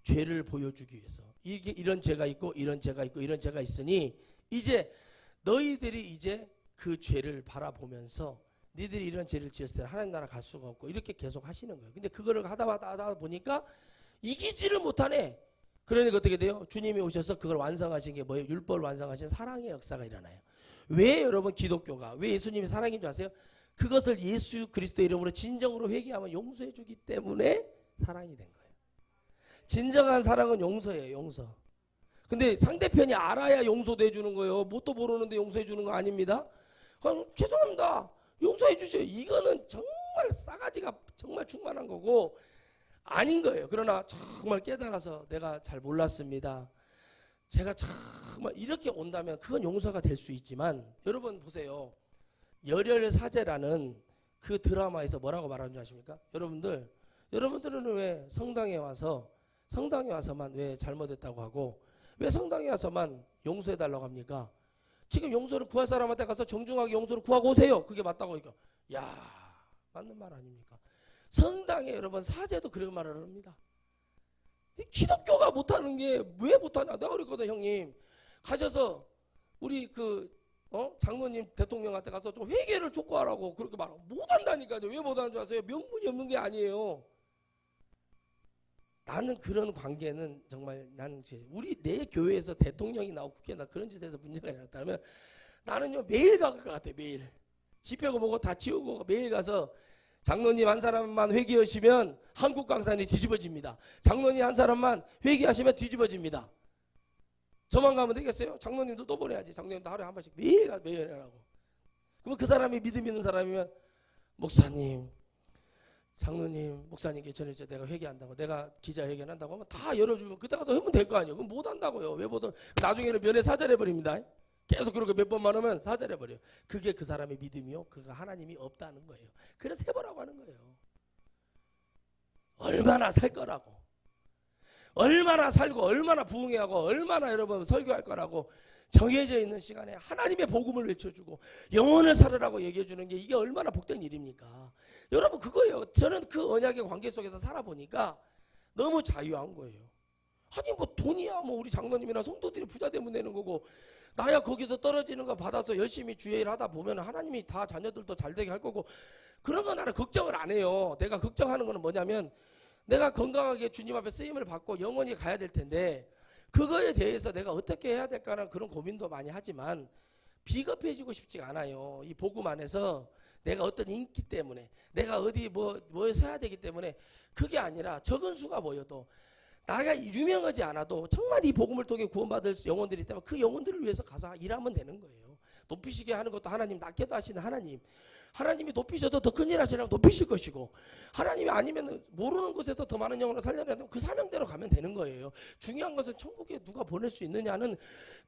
죄를 보여주기 위해서. 이게 이런 죄가 있고 이런 죄가 있고 이런 죄가 있으니 이제 너희들이 이제 그 죄를 바라보면서 니들이 이런 죄를 지었을 때 하나님 나라 갈 수가 없고 이렇게 계속 하시는 거예요. 근데 그거를 하다 보니까 이기지를 못하네. 그러니까 어떻게 돼요? 주님이 오셔서 그걸 완성하신 게 뭐예요? 율법을 완성하신 사랑의 역사가 일어나요. 왜 여러분 기독교가 왜 예수님이 사랑인 줄 아세요? 그것을 예수 그리스도 이름으로 진정으로 회개하면 용서해 주기 때문에 사랑이 된 거예요. 진정한 사랑은 용서예요. 용서. 근데 상대편이 알아야 용서도 해주는 거예요. 뭣도 모르는데 용서해 주는 거 아닙니다. 그럼 죄송합니다. 용서해 주세요. 이거는 정말 싸가지가 정말 충만한 거고 아닌 거예요. 그러나 정말 깨달아서 내가 잘 몰랐습니다. 제가 정말 이렇게 온다면 그건 용서가 될 수 있지만 여러분 보세요. 열혈사제라는 그 드라마에서 뭐라고 말하는 줄 아십니까? 여러분들은 왜 성당에 와서만 왜 잘못했다고 하고 왜 성당에 와서만 용서해달라고 합니까? 지금 용서를 구할 사람한테 가서 정중하게 용서를 구하고 오세요. 그게 맞다고 하니까 야 맞는 말 아닙니까? 성당에 여러분 사제도 그런 말을 합니다. 기독교가 못하는 게 왜 못하냐? 내가 그랬거든 형님. 가셔서 우리 장로님 대통령한테 가서 좀 회개를 촉구하라고 그렇게 말하고 못한다니까요. 왜 못하는 줄 아세요? 명분이 없는 게 아니에요. 나는 그런 관계는 정말 나는 우리 내 교회에서 대통령이 나오고 국회에 나 그런 짓에서 문제가 일어났다면 나는요 매일 갈 것 같아. 매일 집회고 뭐고 다 치우고 매일 가서 장로님 한 사람만 회개하시면 한국 강산이 뒤집어집니다. 장로님 한 사람만 회개하시면 뒤집어집니다. 저만 가면 되겠어요? 장로님도 또 보내야지. 장로님도 하루에 한 번씩 매일 하라고. 그러면 그 사람이 믿음 있는 사람이면 목사님, 장로님, 목사님께 전해줘. 내가 회개한다고. 내가 기자회견 한다고 하면 다 열어주면 그때 가서 하면 될 거 아니에요. 그럼 못 한다고요. 왜 못 한? 나중에는 면회 사절해버립니다. 계속 그렇게 몇 번만 하면 사절해버려요. 그게 그 사람의 믿음이요. 그가 하나님이 없다는 거예요. 그래서 해보라고 하는 거예요. 얼마나 살 거라고. 얼마나 살고 얼마나 부흥해하고 얼마나 여러분 설교할 거라고 정해져 있는 시간에 하나님의 복음을 외쳐주고 영혼을 살으라고 얘기해주는 게 이게 얼마나 복된 일입니까? 여러분 그거예요. 저는 그 언약의 관계 속에서 살아보니까 너무 자유한 거예요. 아니 뭐 돈이야 뭐 우리 장로님이나 성도들이 부자 되면 되는 거고 나야 거기서 떨어지는 거 받아서 열심히 주일 하다 보면 하나님이 다 자녀들도 잘 되게 할 거고 그런 거 나는 걱정을 안 해요. 내가 걱정하는 거는 뭐냐면 내가 건강하게 주님 앞에 쓰임을 받고 영원히 가야 될 텐데 그거에 대해서 내가 어떻게 해야 될까라는 그런 고민도 많이 하지만 비겁해지고 싶지가 않아요. 이 복음 안에서 내가 어떤 인기 때문에 내가 어디 뭐에 서야 되기 때문에 그게 아니라 적은 수가 모여도 나가 유명하지 않아도 정말 이 복음을 통해 구원받을 영혼들이 있다면 그 영혼들을 위해서 가서 일하면 되는 거예요. 높이시게 하는 것도 하나님, 낮게도 하시는 하나님. 하나님이 높이셔도 더 큰 일 하시려면 높이실 것이고 하나님이 아니면 모르는 곳에서 더 많은 영혼을 살려면 되면 그 사명대로 가면 되는 거예요. 중요한 것은 천국에 누가 보낼 수 있느냐는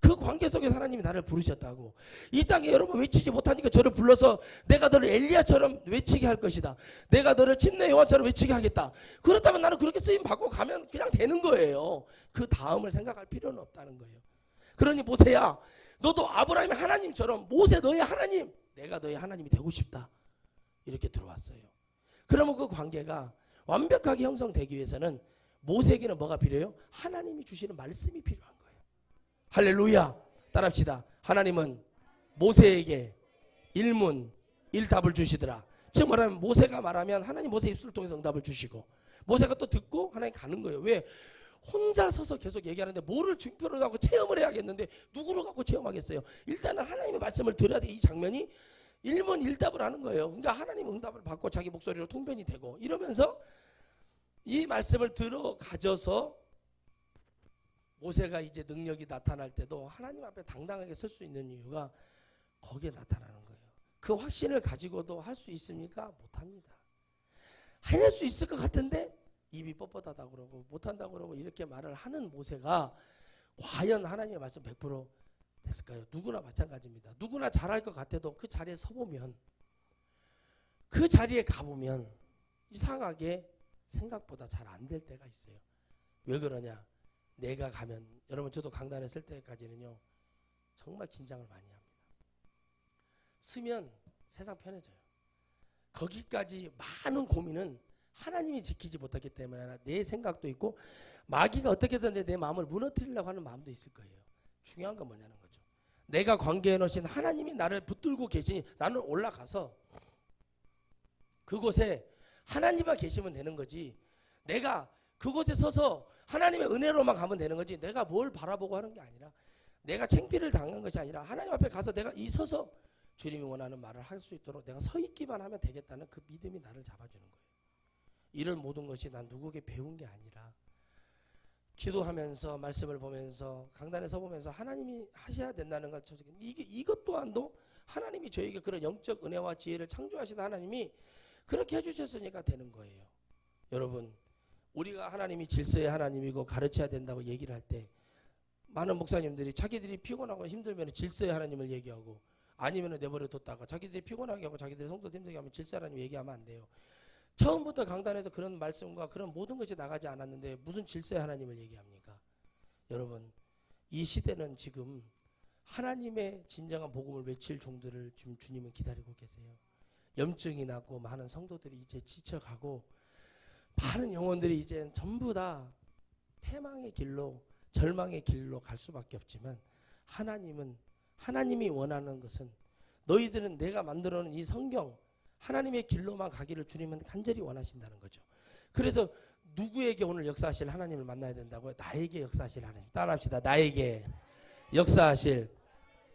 그 관계 속에 하나님이 나를 부르셨다고. 이 땅에 여러분 외치지 못하니까 저를 불러서 내가 너를 엘리야처럼 외치게 할 것이다. 내가 너를 침례 요한처럼 외치게 하겠다. 그렇다면 나는 그렇게 쓰임 받고 가면 그냥 되는 거예요. 그 다음을 생각할 필요는 없다는 거예요. 그러니 모세야 너도 아브라함의 하나님처럼 모세 너의 하나님 내가 너의 하나님이 되고 싶다. 이렇게 들어왔어요. 그러면 그 관계가 완벽하게 형성되기 위해서는 모세에게는 뭐가 필요해요? 하나님이 주시는 말씀이 필요한 거예요. 할렐루야. 따라합시다. 하나님은 모세에게 일답을 주시더라. 즉 말하면 모세가 말하면 하나님 모세 입술을 통해서 응답을 주시고 모세가 또 듣고 하나님 가는 거예요. 왜? 혼자 서서 계속 얘기하는데 뭐를 증표를 하고 체험을 해야겠는데 누구를 갖고 체험하겠어요? 일단은 하나님의 말씀을 들어야 돼. 이 장면이 일문일답을 하는 거예요. 그러니까 하나님 응답을 받고 자기 목소리로 통변이 되고 이러면서 이 말씀을 들어 가져서 모세가 이제 능력이 나타날 때도 하나님 앞에 당당하게 설 수 있는 이유가 거기에 나타나는 거예요. 그 확신을 가지고도 할 수 있습니까? 못합니다. 해낼 수 있을 것 같은데 입이 뻣뻣하다고 그러고 못한다고 그러고 이렇게 말을 하는 모세가 과연 하나님의 말씀 100% 됐을까요? 누구나 마찬가지입니다. 누구나 잘할 것 같아도 그 자리에 서보면, 그 자리에 가보면 이상하게 생각보다 잘 안 될 때가 있어요. 왜 그러냐? 내가 가면, 여러분 저도 강단에 설 때까지는요 정말 긴장을 많이 합니다. 서면 세상 편해져요. 거기까지 많은 고민은 하나님이 지키지 못했기 때문에 내 생각도 있고 마귀가 어떻게든 내 마음을 무너뜨리려고 하는 마음도 있을 거예요. 중요한 건 뭐냐는 거죠. 내가 관계해 놓으신 하나님이 나를 붙들고 계시니 나는 올라가서 그곳에 하나님만 계시면 되는 거지, 내가 그곳에 서서 하나님의 은혜로만 가면 되는 거지, 내가 뭘 바라보고 하는 게 아니라, 내가 창피를 당한 것이 아니라 하나님 앞에 가서 내가 이 서서 주님이 원하는 말을 할 수 있도록 내가 서 있기만 하면 되겠다는 그 믿음이 나를 잡아주는 거예요. 이런 모든 것이 난 누구에게 배운 게 아니라 기도하면서 말씀을 보면서 강단에 서보면서 하나님이 하셔야 된다는 것, 이것 또한도 하나님이 저에게 그런 영적 은혜와 지혜를 창조하신 하나님이 그렇게 해주셨으니까 되는 거예요. 여러분, 우리가 하나님이 질서의 하나님이고 가르쳐야 된다고 얘기를 할 때 많은 목사님들이 자기들이 피곤하고 힘들면 질서의 하나님을 얘기하고, 아니면 내버려 뒀다가 자기들이 피곤하게 하고 자기들이 성도 힘들게 하면 질서의 하나님 얘기하면 안 돼요. 처음부터 강단에서 그런 말씀과 그런 모든 것이 나가지 않았는데 무슨 질서의 하나님을 얘기합니까? 여러분, 이 시대는 지금 하나님의 진정한 복음을 외칠 종들을 지금 주님은 기다리고 계세요. 염증이 나고 많은 성도들이 이제 지쳐가고 많은 영혼들이 이제 전부 다 패망의 길로, 절망의 길로 갈 수밖에 없지만, 하나님이 원하는 것은, 너희들은 내가 만들어 놓은 이 성경 하나님의 길로만 가기를 주님은 간절히 원하신다는 거죠. 그래서 누구에게 오늘 역사하실 하나님을 만나야 된다고요? 나에게 역사하실 하나님. 따라합시다. 나에게 역사하실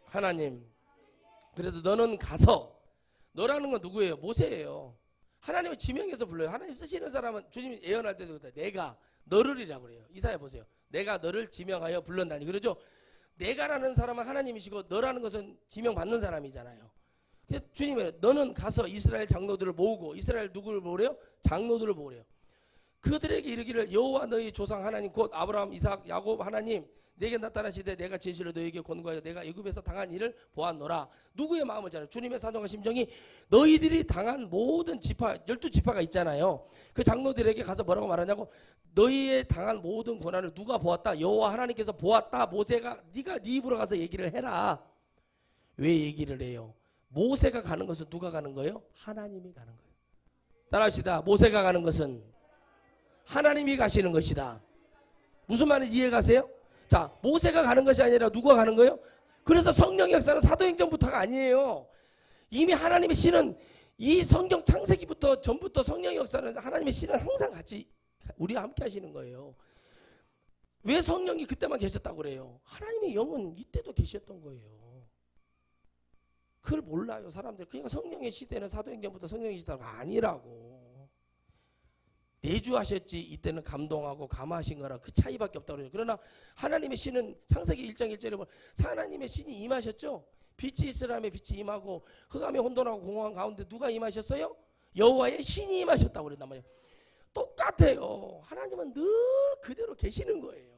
하나님. 그래도 너는 가서, 너라는 건 누구예요? 모세예요. 하나님의 지명에서 불러요. 하나님 쓰시는 사람은 주님이 예언할 때도 내가 너를이라고 그래요. 이사야 보세요. 내가 너를 지명하여 불렀나니. 그러죠? 내가라는 사람은 하나님이시고 너라는 것은 지명받는 사람이잖아요. 주님이 너는 가서 이스라엘 장로들을 모으고, 이스라엘 누구를 모으래요? 장로들을 모으래요. 그들에게 이르기를 여호와 너희 조상 하나님 곧 아브라함 이삭 야곱 하나님 내게 나타나시되 내가 진실로 너희에게 권고하여 내가 애굽에서 당한 일을 보았노라. 누구의 마음을 잖아요? 주님의 사정과 심정이 너희들이 당한 모든 지파, 12지파가 있잖아요. 그 장로들에게 가서 뭐라고 말하냐고, 너희의 당한 모든 고난을 누가 보았다? 여호와 하나님께서 보았다. 모세가 네가 네 입으로 가서 얘기를 해라. 왜 얘기를 해요? 모세가 가는 것은 누가 가는 거예요? 하나님이 가는 거예요. 따라합시다. 모세가 가는 것은 하나님이 가시는 것이다. 무슨 말인지 이해가세요? 자, 모세가 가는 것이 아니라 누가 가는 거예요? 그래서 성령의 역사는 사도행전부터가 아니에요. 이미 하나님의 신은 이 성경 창세기부터 전부터 성령의 역사는 하나님의 신은 항상 같이 우리와 함께 하시는 거예요. 왜 성령이 그때만 계셨다고 그래요? 하나님의 영은 이때도 계셨던 거예요. 그걸 몰라요 사람들. 그러니까 성령의 시대는 사도행전부터 성령의 시대가 아니라고. 내주하셨지 이때는 감동하고 감화하신 거라 그 차이밖에 없다고 그래요. 그러나 하나님의 신은 창세기 1장 1절에 보면 하나님의 신이 임하셨죠. 빛이 있으라며 빛이 임하고 흑암에 혼돈하고 공허한 가운데 누가 임하셨어요? 여호와의 신이 임하셨다고 그랬단 말이에요. 똑같아요. 하나님은 늘 그대로 계시는 거예요.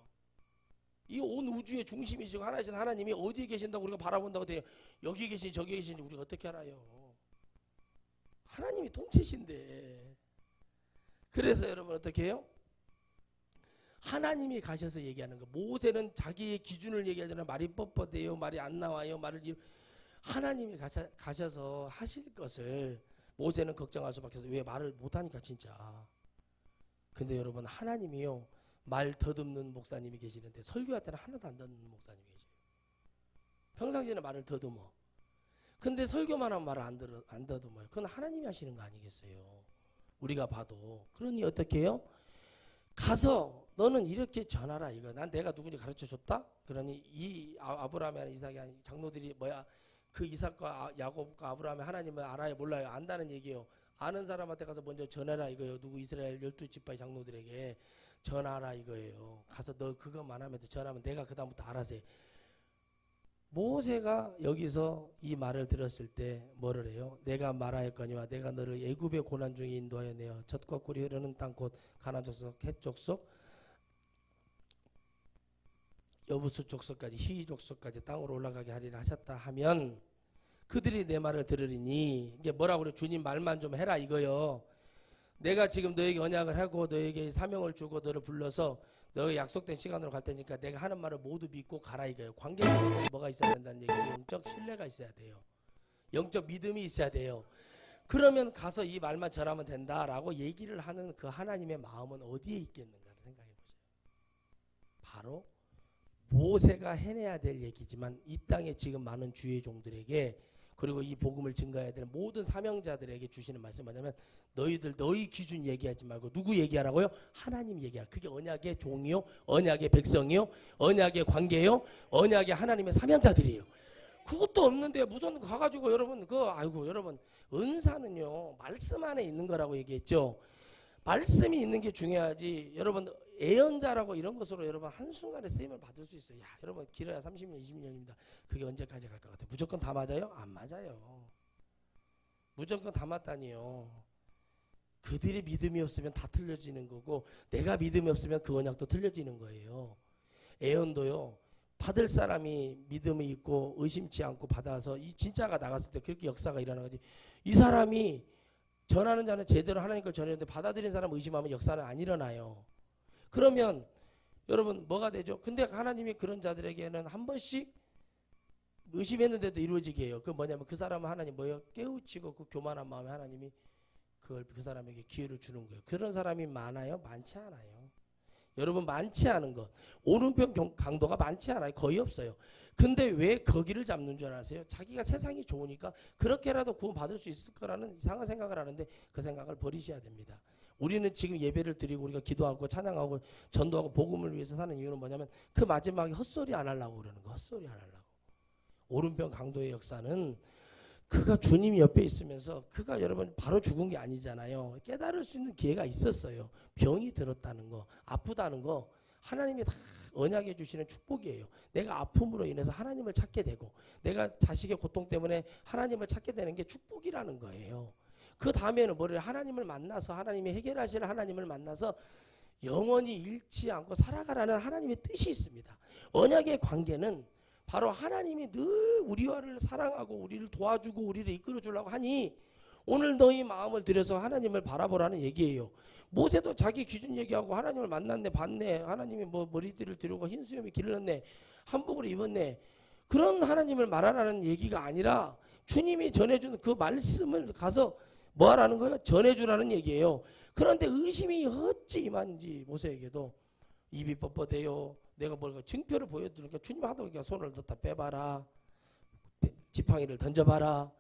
이 온 우주의 중심이시고 하나이신 하나님이 어디에 계신다고 우리가 바라본다고 돼요. 여기 계신지 저기 계신지 우리가 어떻게 알아요? 하나님이 통치신데. 그래서 여러분 어떻게 해요? 하나님이 가셔서 얘기하는 거. 모세는 자기의 기준을 얘기하잖아요. 말이 뻣뻣해요. 말이 안 나와요. 하나님이 가셔서 하실 것을 모세는 걱정할 수밖에 없어요. 왜 말을 못하니까 진짜. 근데 여러분 하나님이요. 말 더듬는 목사님이 계시는데 설교할 때는 하나도 안 듣는 목사님이 계세요. 평상시에는 말을 더듬어. 근데 설교만 하면 말을 안 더듬어요. 그건 하나님이 하시는 거 아니겠어요? 우리가 봐도. 그러니 어떻게 해요? 가서 너는 이렇게 전하라 이거. 난 내가 누군지 가르쳐줬다? 그러니 이 아브라함이 아닌 이삭이 아닌 장로들이 그 이삭과 야곱과 아브라함의 하나님을 알아요 몰라요? 안다는 얘기예요. 아는 사람한테 가서 먼저 전해라 이거예요. 누구 이스라엘 12지파의 장로들에게 전하라 이거예요. 가서 너 그것만 하면 돼. 전하면 내가 그 다음부터 알아서 해. 모세가 여기서 이 말을 들었을 때 뭐를 해요? 내가 말하였거니와 내가 너를 애굽의 고난 중에 인도하여 내어 젖과 꿀이 흐르는 땅 곧 가나안 족속, 헷 족속, 여부수 족속까지 히위 족속까지 땅으로 올라가게 하리라 하셨다 하면 그들이 내 말을 들으리니 이게 뭐라고 그래? 주님 말만 좀 해라 이거요. 내가 지금 너에게 언약을 하고 너에게 사명을 주고 너를 불러서 너의 약속된 시간으로 갈 테니까 내가 하는 말을 모두 믿고 가라 이거예요. 관계 속에서 뭐가 있어야 된다는 얘기죠. 영적 신뢰가 있어야 돼요. 영적 믿음이 있어야 돼요. 그러면 가서 이 말만 전하면 된다라고 얘기를 하는 그 하나님의 마음은 어디에 있겠는가를 생각해 보세요. 바로 모세가 해내야 될 얘기지만 이 땅에 지금 많은 주의 종들에게 그리고 이 복음을 증거해야 되는 모든 사명자들에게 주시는 말씀은 뭐냐면 너희들 너희 기준 얘기하지 말고 누구 얘기하라고요? 하나님 얘기하라. 그게 언약의 종이요, 언약의 백성이요, 언약의 관계요, 언약의 하나님의 사명자들이에요. 그것도 없는데 무슨 가가지고 여러분 아이고 여러분 은사는요 말씀 안에 있는 거라고 얘기했죠. 말씀이 있는 게 중요하지. 여러분 예언자라고 이런 것으로 여러분 한순간에 쓰임을 받을 수 있어요. 야, 여러분 길어야 30년 20년입니다. 그게 언제까지 갈 것 같아요? 무조건 다 맞아요? 안 맞아요. 무조건 다 맞다니요. 그들이 믿음이 없으면 다 틀려지는 거고 내가 믿음이 없으면 그 언약도 틀려지는 거예요. 예언도요. 받을 사람이 믿음이 있고 의심치 않고 받아서 이 진짜가 나갔을 때 그렇게 역사가 일어나는 거지. 이 사람이 전하는 자는 제대로 하나님 걸 전했는데 받아들인 사람 의심하면 역사는 안 일어나요. 그러면 여러분 뭐가 되죠? 근데 하나님이 그런 자들에게는 한 번씩 의심했는데도 이루어지게 해요. 그 뭐냐면 그 사람은 하나님 뭐예요? 깨우치고 그 교만한 마음에 하나님이 그걸 그 사람에게 기회를 주는 거예요. 그런 사람이 많아요? 많지 않아요. 여러분 많지 않은 것. 오른편 강도가 많지 않아요. 거의 없어요. 근데 왜 거기를 잡는 줄 아세요? 자기가 세상이 좋으니까 그렇게라도 구원 받을 수 있을 거라는 이상한 생각을 하는데 그 생각을 버리셔야 됩니다. 우리는 지금 예배를 드리고 우리가 기도하고 찬양하고 전도하고 복음을 위해서 사는 이유는 뭐냐면 그 마지막에 헛소리 안 하려고 그러는 거. 헛소리 안 하려고. 오른편 강도의 역사는 그가 주님 옆에 있으면서 그가 여러분 바로 죽은 게 아니잖아요. 깨달을 수 있는 기회가 있었어요. 병이 들었다는 거, 아프다는 거 하나님이 다 언약해 주시는 축복이에요. 내가 아픔으로 인해서 하나님을 찾게 되고 내가 자식의 고통 때문에 하나님을 찾게 되는 게 축복이라는 거예요. 그 다음에는 뭐를 하나님을 만나서 하나님이 해결하실 하나님을 만나서 영원히 잃지 않고 살아가라는 하나님의 뜻이 있습니다. 언약의 관계는 바로 하나님이 늘 우리와를 사랑하고 우리를 도와주고 우리를 이끌어 주려고 하니 오늘 너희 마음을 들여서 하나님을 바라보라는 얘기예요. 모세도 자기 기준 얘기하고 하나님을 만났네 봤네 하나님이 뭐 머리띠를 두르고 흰 수염이 길렀네 한복을 입었네 그런 하나님을 말하라는 얘기가 아니라 주님이 전해주는 그 말씀을 가서 뭐 하라는 거예요? 전해주라는 얘기예요. 그런데 의심이 어찌 임한지 모세에게도 입이 뻣뻣해요. 내가 뭘 증표를 보여드리니까 주님 하도 그냥 손을 넣다 빼봐라. 지팡이를 던져봐라.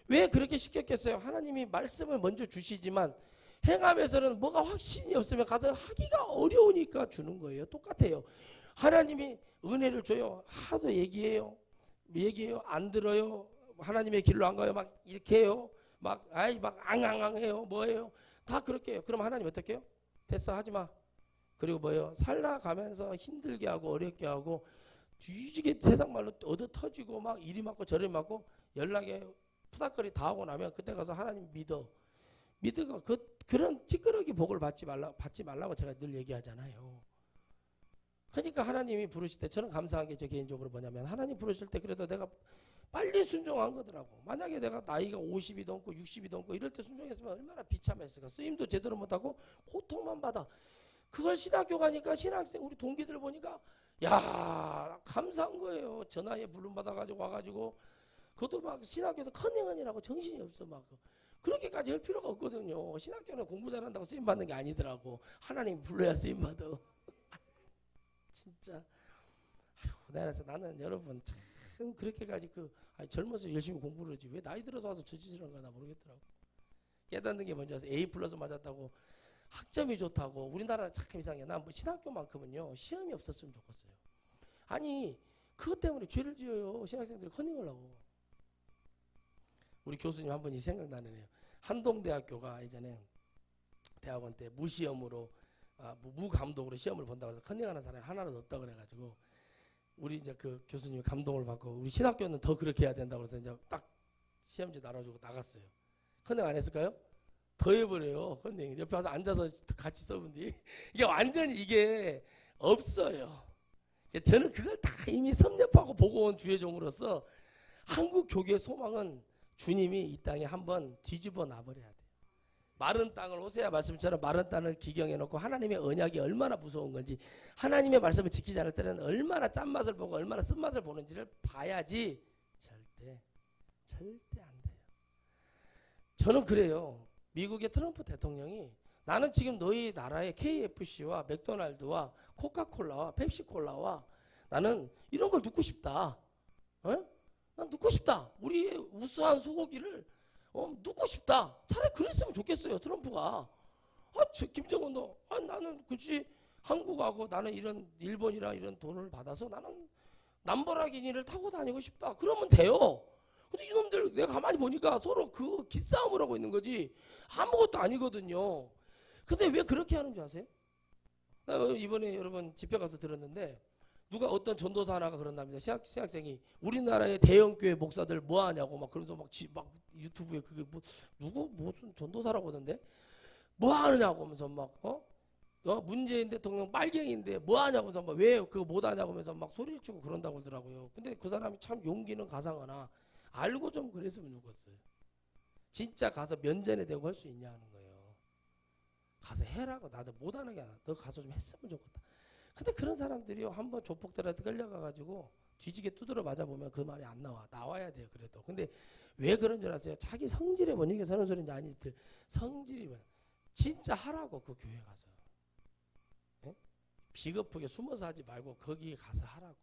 왜 그렇게 시켰겠어요? 하나님이 말씀을 먼저 주시지만 행함에서는 뭐가 확신이 없으면 가서 하기가 어려우니까 주는 거예요. 똑같아요. 하나님이 은혜를 줘요. 하도 얘기해요. 안 들어요. 하나님의 길로 안 가요. 막 이렇게 해요. 막 앙앙앙해요. 뭐예요? 다 그렇게 해요. 그럼 하나님 어떻게 해요? 됐어 하지마. 그리고 뭐예요? 살아가면서 힘들게 하고 어렵게 하고 뒤지게 세상 말로 얻어 터지고 막 이리 맞고 저리 맞고 연락에 푸닥거리 다 하고 나면 그때 가서 하나님 믿어가 그런 찌끄러기 복을 받지 말라고 제가 늘 얘기하잖아요. 그러니까 하나님이 부르실 때 저는 감사한 게 저 개인적으로 뭐냐면 하나님 부르실 때 그래도 내가 빨리 순종한 거더라고. 만약에 내가 나이가 50이 넘고 60이 넘고 이럴 때 순종했으면 얼마나 비참했을까. 쓰임도 제대로 못하고 고통만 받아. 그걸 신학교 가니까 신학생 우리 동기들 보니까 야 감사한 거예요. 전화에 부름 받아가지고 와가지고 그것도 막 신학교에서 컨닝언이라고 정신이 없어 막 그렇게까지 할 필요가 없거든요. 신학교는 공부 잘한다고 쓰임 받는 게 아니더라고. 하나님 불러야 쓰임 받아. 진짜 그래서 나는 여러분 참 그렇게까지 젊어서 열심히 공부를 하지 왜 나이 들어서 와서 저 짓을 한가 나 모르겠더라고. 깨닫는 게 뭔지 아세요? A+ 맞았다고 학점이 좋다고 우리나라는 참 이상해. 난 뭐 신학교만큼은요 시험이 없었으면 좋겠어요. 아니 그것 때문에 죄를 지어요. 신학생들이 컨닝을 하고 우리 교수님 한 분이 생각나네요. 한동대학교가 예전에 대학원 때 무시험으로 무감독으로 시험을 본다고 해서 컨닝하는 사람이 하나도 없다 그래가지고 우리 이제 그 교수님이 감동을 받고 우리 신학교는 더 그렇게 해야 된다고 해서 이제 딱 시험지 나눠주고 나갔어요. 컨닝 안 했을까요? 더 해버려요. 컨닝 옆에 와서 앉아서 같이 써본디 이게 완전히 이게 없어요. 저는 그걸 다 이미 섭렵하고 보고 온 주의종으로서 한국 교계의 소망은 주님이 이 땅에 한번 뒤집어 놔버려야 돼요. 마른 땅을 호세아 말씀처럼 마른 땅을 기경해 놓고 하나님의 언약이 얼마나 무서운 건지 하나님의 말씀을 지키지 않을 때는 얼마나 짠맛을 보고 얼마나 쓴맛을 보는지를 봐야지 절대 안 돼요. 저는 그래요. 미국의 트럼프 대통령이 나는 지금 너희 나라의 KFC와 맥도날드와 코카콜라와 펩시콜라와 나는 이런 걸 눕고 싶다. 난 눕고 싶다. 우리의 우수한 소고기를 눕고 싶다. 차라리 그랬으면 좋겠어요. 트럼프가. 김정은도 나는 그치 한국하고 나는 이런 일본이랑 이런 돈을 받아서 나는 남보라기니를 타고 다니고 싶다. 그러면 돼요. 근데 이놈들 내가 가만히 보니까 서로 그 기싸움을 하고 있는 거지 아무것도 아니거든요. 근데 왜 그렇게 하는 줄 아세요? 나 이번에 여러분 집회 가서 들었는데 누가 어떤 전도사 하나가 그런답니다. 신학생이 우리나라의 대형교회 목사들 뭐 하냐고 막 그러면서 막 유튜브에 그게 누구 무슨 전도사라고 하던데 뭐 하느냐고 하면서 막 문재인 대통령 빨갱이인데 뭐 하냐고 하면서 막 왜 그거 못 하냐고 하면서 막 소리를 치고 그런다고 하더라고요. 근데 그 사람이 참 용기는 가상하나 알고 좀 그랬으면 좋겠어요. 진짜 가서 면전에 대고 할 수 있냐는 거예요. 가서 해라고. 나도 못하는 게 아니라 너 가서 좀 했으면 좋겠다. 근데 그런 사람들이요 한번 조폭들한테 끌려가가지고 뒤지게 두드려 맞아보면 그 말이 안 나와야 돼요. 그래도 근데 왜 그런 줄 아세요? 자기 성질에 못 이게 서는 소리인지 아니지 성질이면 진짜 하라고. 그 교회 가서 비겁하게 숨어서 하지 말고 거기 가서 하라고.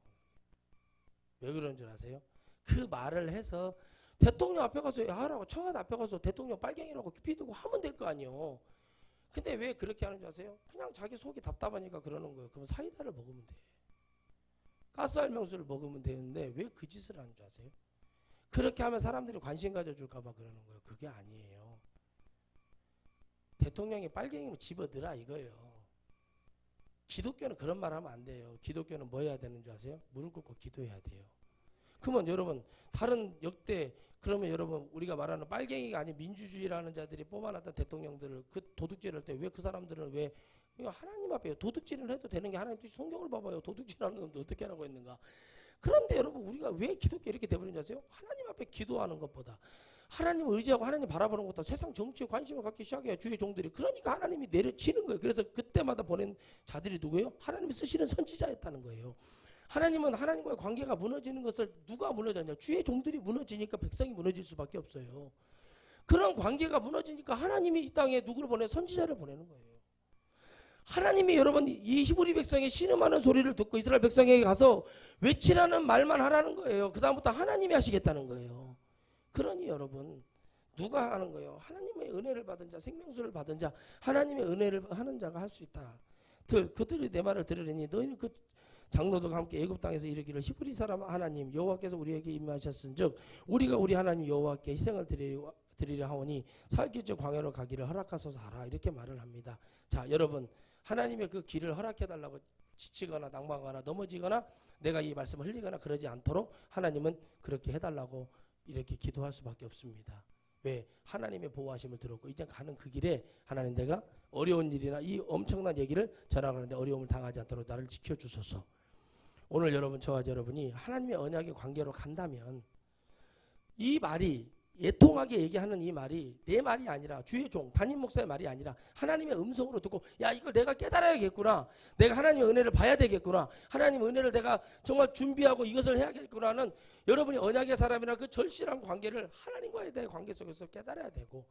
왜 그런 줄 아세요? 그 말을 해서 대통령 앞에 가서 하라고. 청와대 앞에 가서 대통령 빨갱이라고 피두고 하면 될 거 아니에요. 근데 왜 그렇게 하는 줄 아세요? 그냥 자기 속이 답답하니까 그러는 거예요. 그럼 사이다를 먹으면 돼. 가스알명수를 먹으면 되는데 왜 그 짓을 하는 줄 아세요? 그렇게 하면 사람들이 관심 가져줄까 봐 그러는 거예요. 그게 아니에요. 대통령이 빨갱이면 집어넣으라 이거예요. 기독교는 그런 말 하면 안 돼요. 기독교는 뭐 해야 되는 줄 아세요? 무릎 꿇고 기도해야 돼요. 그러면 여러분 다른 역대 그러면 여러분 우리가 말하는 빨갱이가 아닌 민주주의라는 자들이 뽑아놨던 대통령들을 그 도둑질을 할 때 왜 그 사람들은 왜 하나님 앞에 도둑질을 해도 되는 게 하나님 뜻이 성경을 봐봐요. 도둑질하는 놈도 어떻게 하라고 했는가. 그런데 여러분 우리가 왜 기독교 이렇게 돼버린지 아세요? 하나님 앞에 기도하는 것보다 하나님을 의지하고 하나님 바라보는 것보다 세상 정치에 관심을 갖기 시작해요. 주의 종들이. 그러니까 하나님이 내려치는 거예요. 그래서 그때마다 보낸 자들이 누구예요? 하나님이 쓰시는 선지자였다는 거예요. 하나님은 하나님과의 관계가 무너지는 것을 누가 무너졌냐? 주의 종들이 무너지니까 백성이 무너질 수밖에 없어요. 그런 관계가 무너지니까 하나님이 이 땅에 누구를 보내? 선지자를 보내는 거예요. 하나님이 여러분 이 히브리 백성의 신음하는 소리를 듣고 이스라엘 백성에게 가서 외치라는 말만 하라는 거예요. 그 다음부터 하나님이 하시겠다는 거예요. 그러니 여러분 누가 하는 거예요? 하나님의 은혜를 받은 자, 생명수를 받은 자, 하나님의 은혜를 하는 자가 할 수 있다. 그들이 내 말을 들으려니 너희는 그 장로들과 함께 애굽 땅에서 이르기를 히브리 사람 하나님 여호와께서 우리에게 임하셨은즉 우리가 우리 하나님 여호와께 희생을 드리려 하오니 살길저 광야로 가기를 허락하소서 하라. 이렇게 말을 합니다. 자 여러분 하나님의 그 길을 허락해달라고 지치거나 낙망하거나 넘어지거나 내가 이 말씀을 흘리거나 그러지 않도록 하나님은 그렇게 해달라고 이렇게 기도할 수밖에 없습니다. 왜? 하나님의 보호하심을 들었고 이제 가는 그 길에 하나님 내가 어려운 일이나 이 엄청난 얘기를 전하는데 어려움을 당하지 않도록 나를 지켜주소서. 오늘 여러분 저와 여러분이 하나님의 언약의 관계로 간다면 이 말이 애통하게 얘기하는 이 말이 내 말이 아니라 주의 종 담임 목사의 말이 아니라 하나님의 음성으로 듣고 야 이걸 내가 깨달아야겠구나. 내가 하나님의 은혜를 봐야 되겠구나. 하나님의 은혜를 내가 정말 준비하고 이것을 해야겠구나는 여러분이 언약의 사람이나 그 절실한 관계를 하나님과의 관계 속에서 깨달아야 되고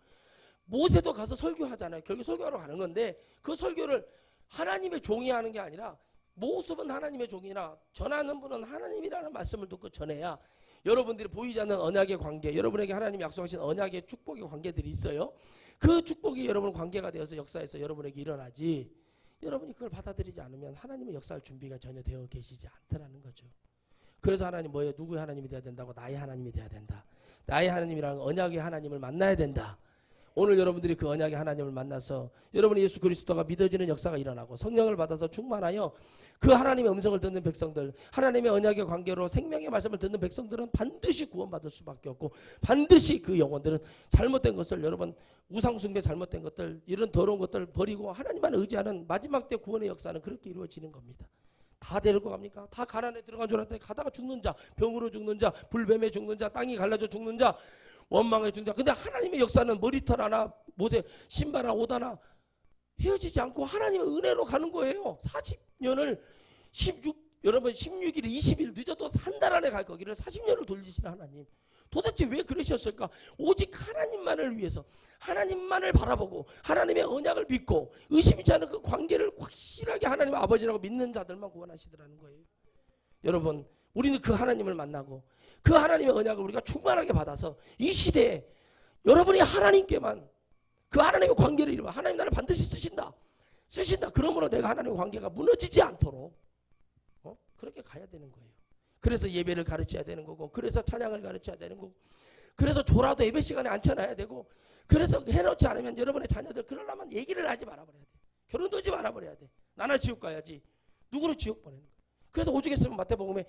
모세도 가서 설교하잖아요. 결국 설교하러 가는 건데 그 설교를 하나님의 종이 하는 게 아니라 모습은 하나님의 종이나 전하는 분은 하나님이라는 말씀을 듣고 전해야 여러분들이 보이지 않는 언약의 관계, 여러분에게 하나님이 약속하신 언약의 축복의 관계들이 있어요. 그 축복이 여러분 관계가 되어서 역사에서 여러분에게 일어나지 여러분이 그걸 받아들이지 않으면 하나님의 역사할 준비가 전혀 되어 계시지 않다라는 거죠. 그래서 하나님 뭐예요? 누구의 하나님이 돼야 된다고? 나의 하나님이 돼야 된다. 나의 하나님이랑 언약의 하나님을 만나야 된다. 오늘 여러분들이 그 언약의 하나님을 만나서 여러분이 예수 그리스도가 믿어지는 역사가 일어나고 성령을 받아서 충만하여 그 하나님의 음성을 듣는 백성들, 하나님의 언약의 관계로 생명의 말씀을 듣는 백성들은 반드시 구원받을 수밖에 없고, 반드시 그 영혼들은 잘못된 것을, 여러분 우상숭배 잘못된 것들, 이런 더러운 것들 버리고 하나님만 의지하는 마지막 때 구원의 역사는 그렇게 이루어지는 겁니다. 다 데리고 갑니까? 다 가난에 들어간 줄 알았더니 가다가 죽는 자, 병으로 죽는 자, 불뱀에 죽는 자, 땅이 갈라져 죽는 자, 원망에 죽는 자. 근데 하나님의 역사는 머리털 하나, 못에 신발 하나, 옷 하나 헤어지지 않고 하나님의 은혜로 가는 거예요. 40년을 16일, 20일 늦어도 한 달 안에 갈 거기를 40년을 돌리시는 하나님. 도대체 왜 그러셨을까? 오직 하나님만을 위해서, 하나님만을 바라보고 하나님의 언약을 믿고 의심치 않은 그 관계를 확실하게 하나님 아버지라고 믿는 자들만 구원하시더라는 거예요. 여러분, 우리는 그 하나님을 만나고 그 하나님의 언약을 우리가 충만하게 받아서 이 시대에 여러분이 하나님께만, 그 하나님의 관계를 이루면 하나님 나를 반드시 쓰신다. 그러므로 내가 하나님의 관계가 무너지지 않도록 그렇게 가야 되는 거예요. 그래서 예배를 가르쳐야 되는 거고, 그래서 찬양을 가르쳐야 되는 거고, 그래서 졸아도 예배 시간에 앉혀놔야 되고, 그래서 해놓지 않으면 여러분의 자녀들 그러려면 얘기를 하지 말아버려야 돼. 결혼도 하지 말아버려야 돼. 나나 지옥 가야지. 누구를 지옥 보내는 거야. 그래서 오죽했으면 마태복음에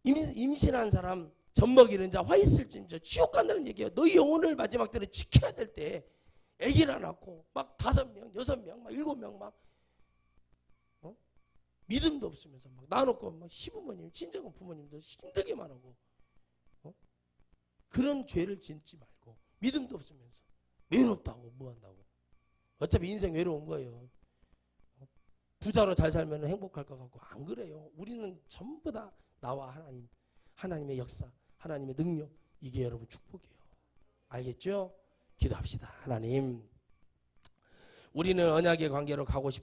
임신한 사람, 젖먹 이른 자, 화 있을진저 지옥 간다는 얘기예요. 너희 영혼을 마지막 때는 지켜야 될 때 애기를 낳고 막 5명, 6명, 막 7명 막 믿음도 없으면서 막 나눠놓고 막 시부모님, 친정은 부모님도 힘들게만 하고 그런 죄를 짓지 말고, 믿음도 없으면서 외롭다고 뭐 한다고. 어차피 인생 외로운 거예요. 부자로 잘 살면 행복할 것 같고 안 그래요. 우리는 전부 다 나와 하나님의 역사, 하나님의 능력, 이게 여러분 축복이에요. 알겠죠? 기도합시다. 하나님, 우리는 언약의 관계로 가고 싶은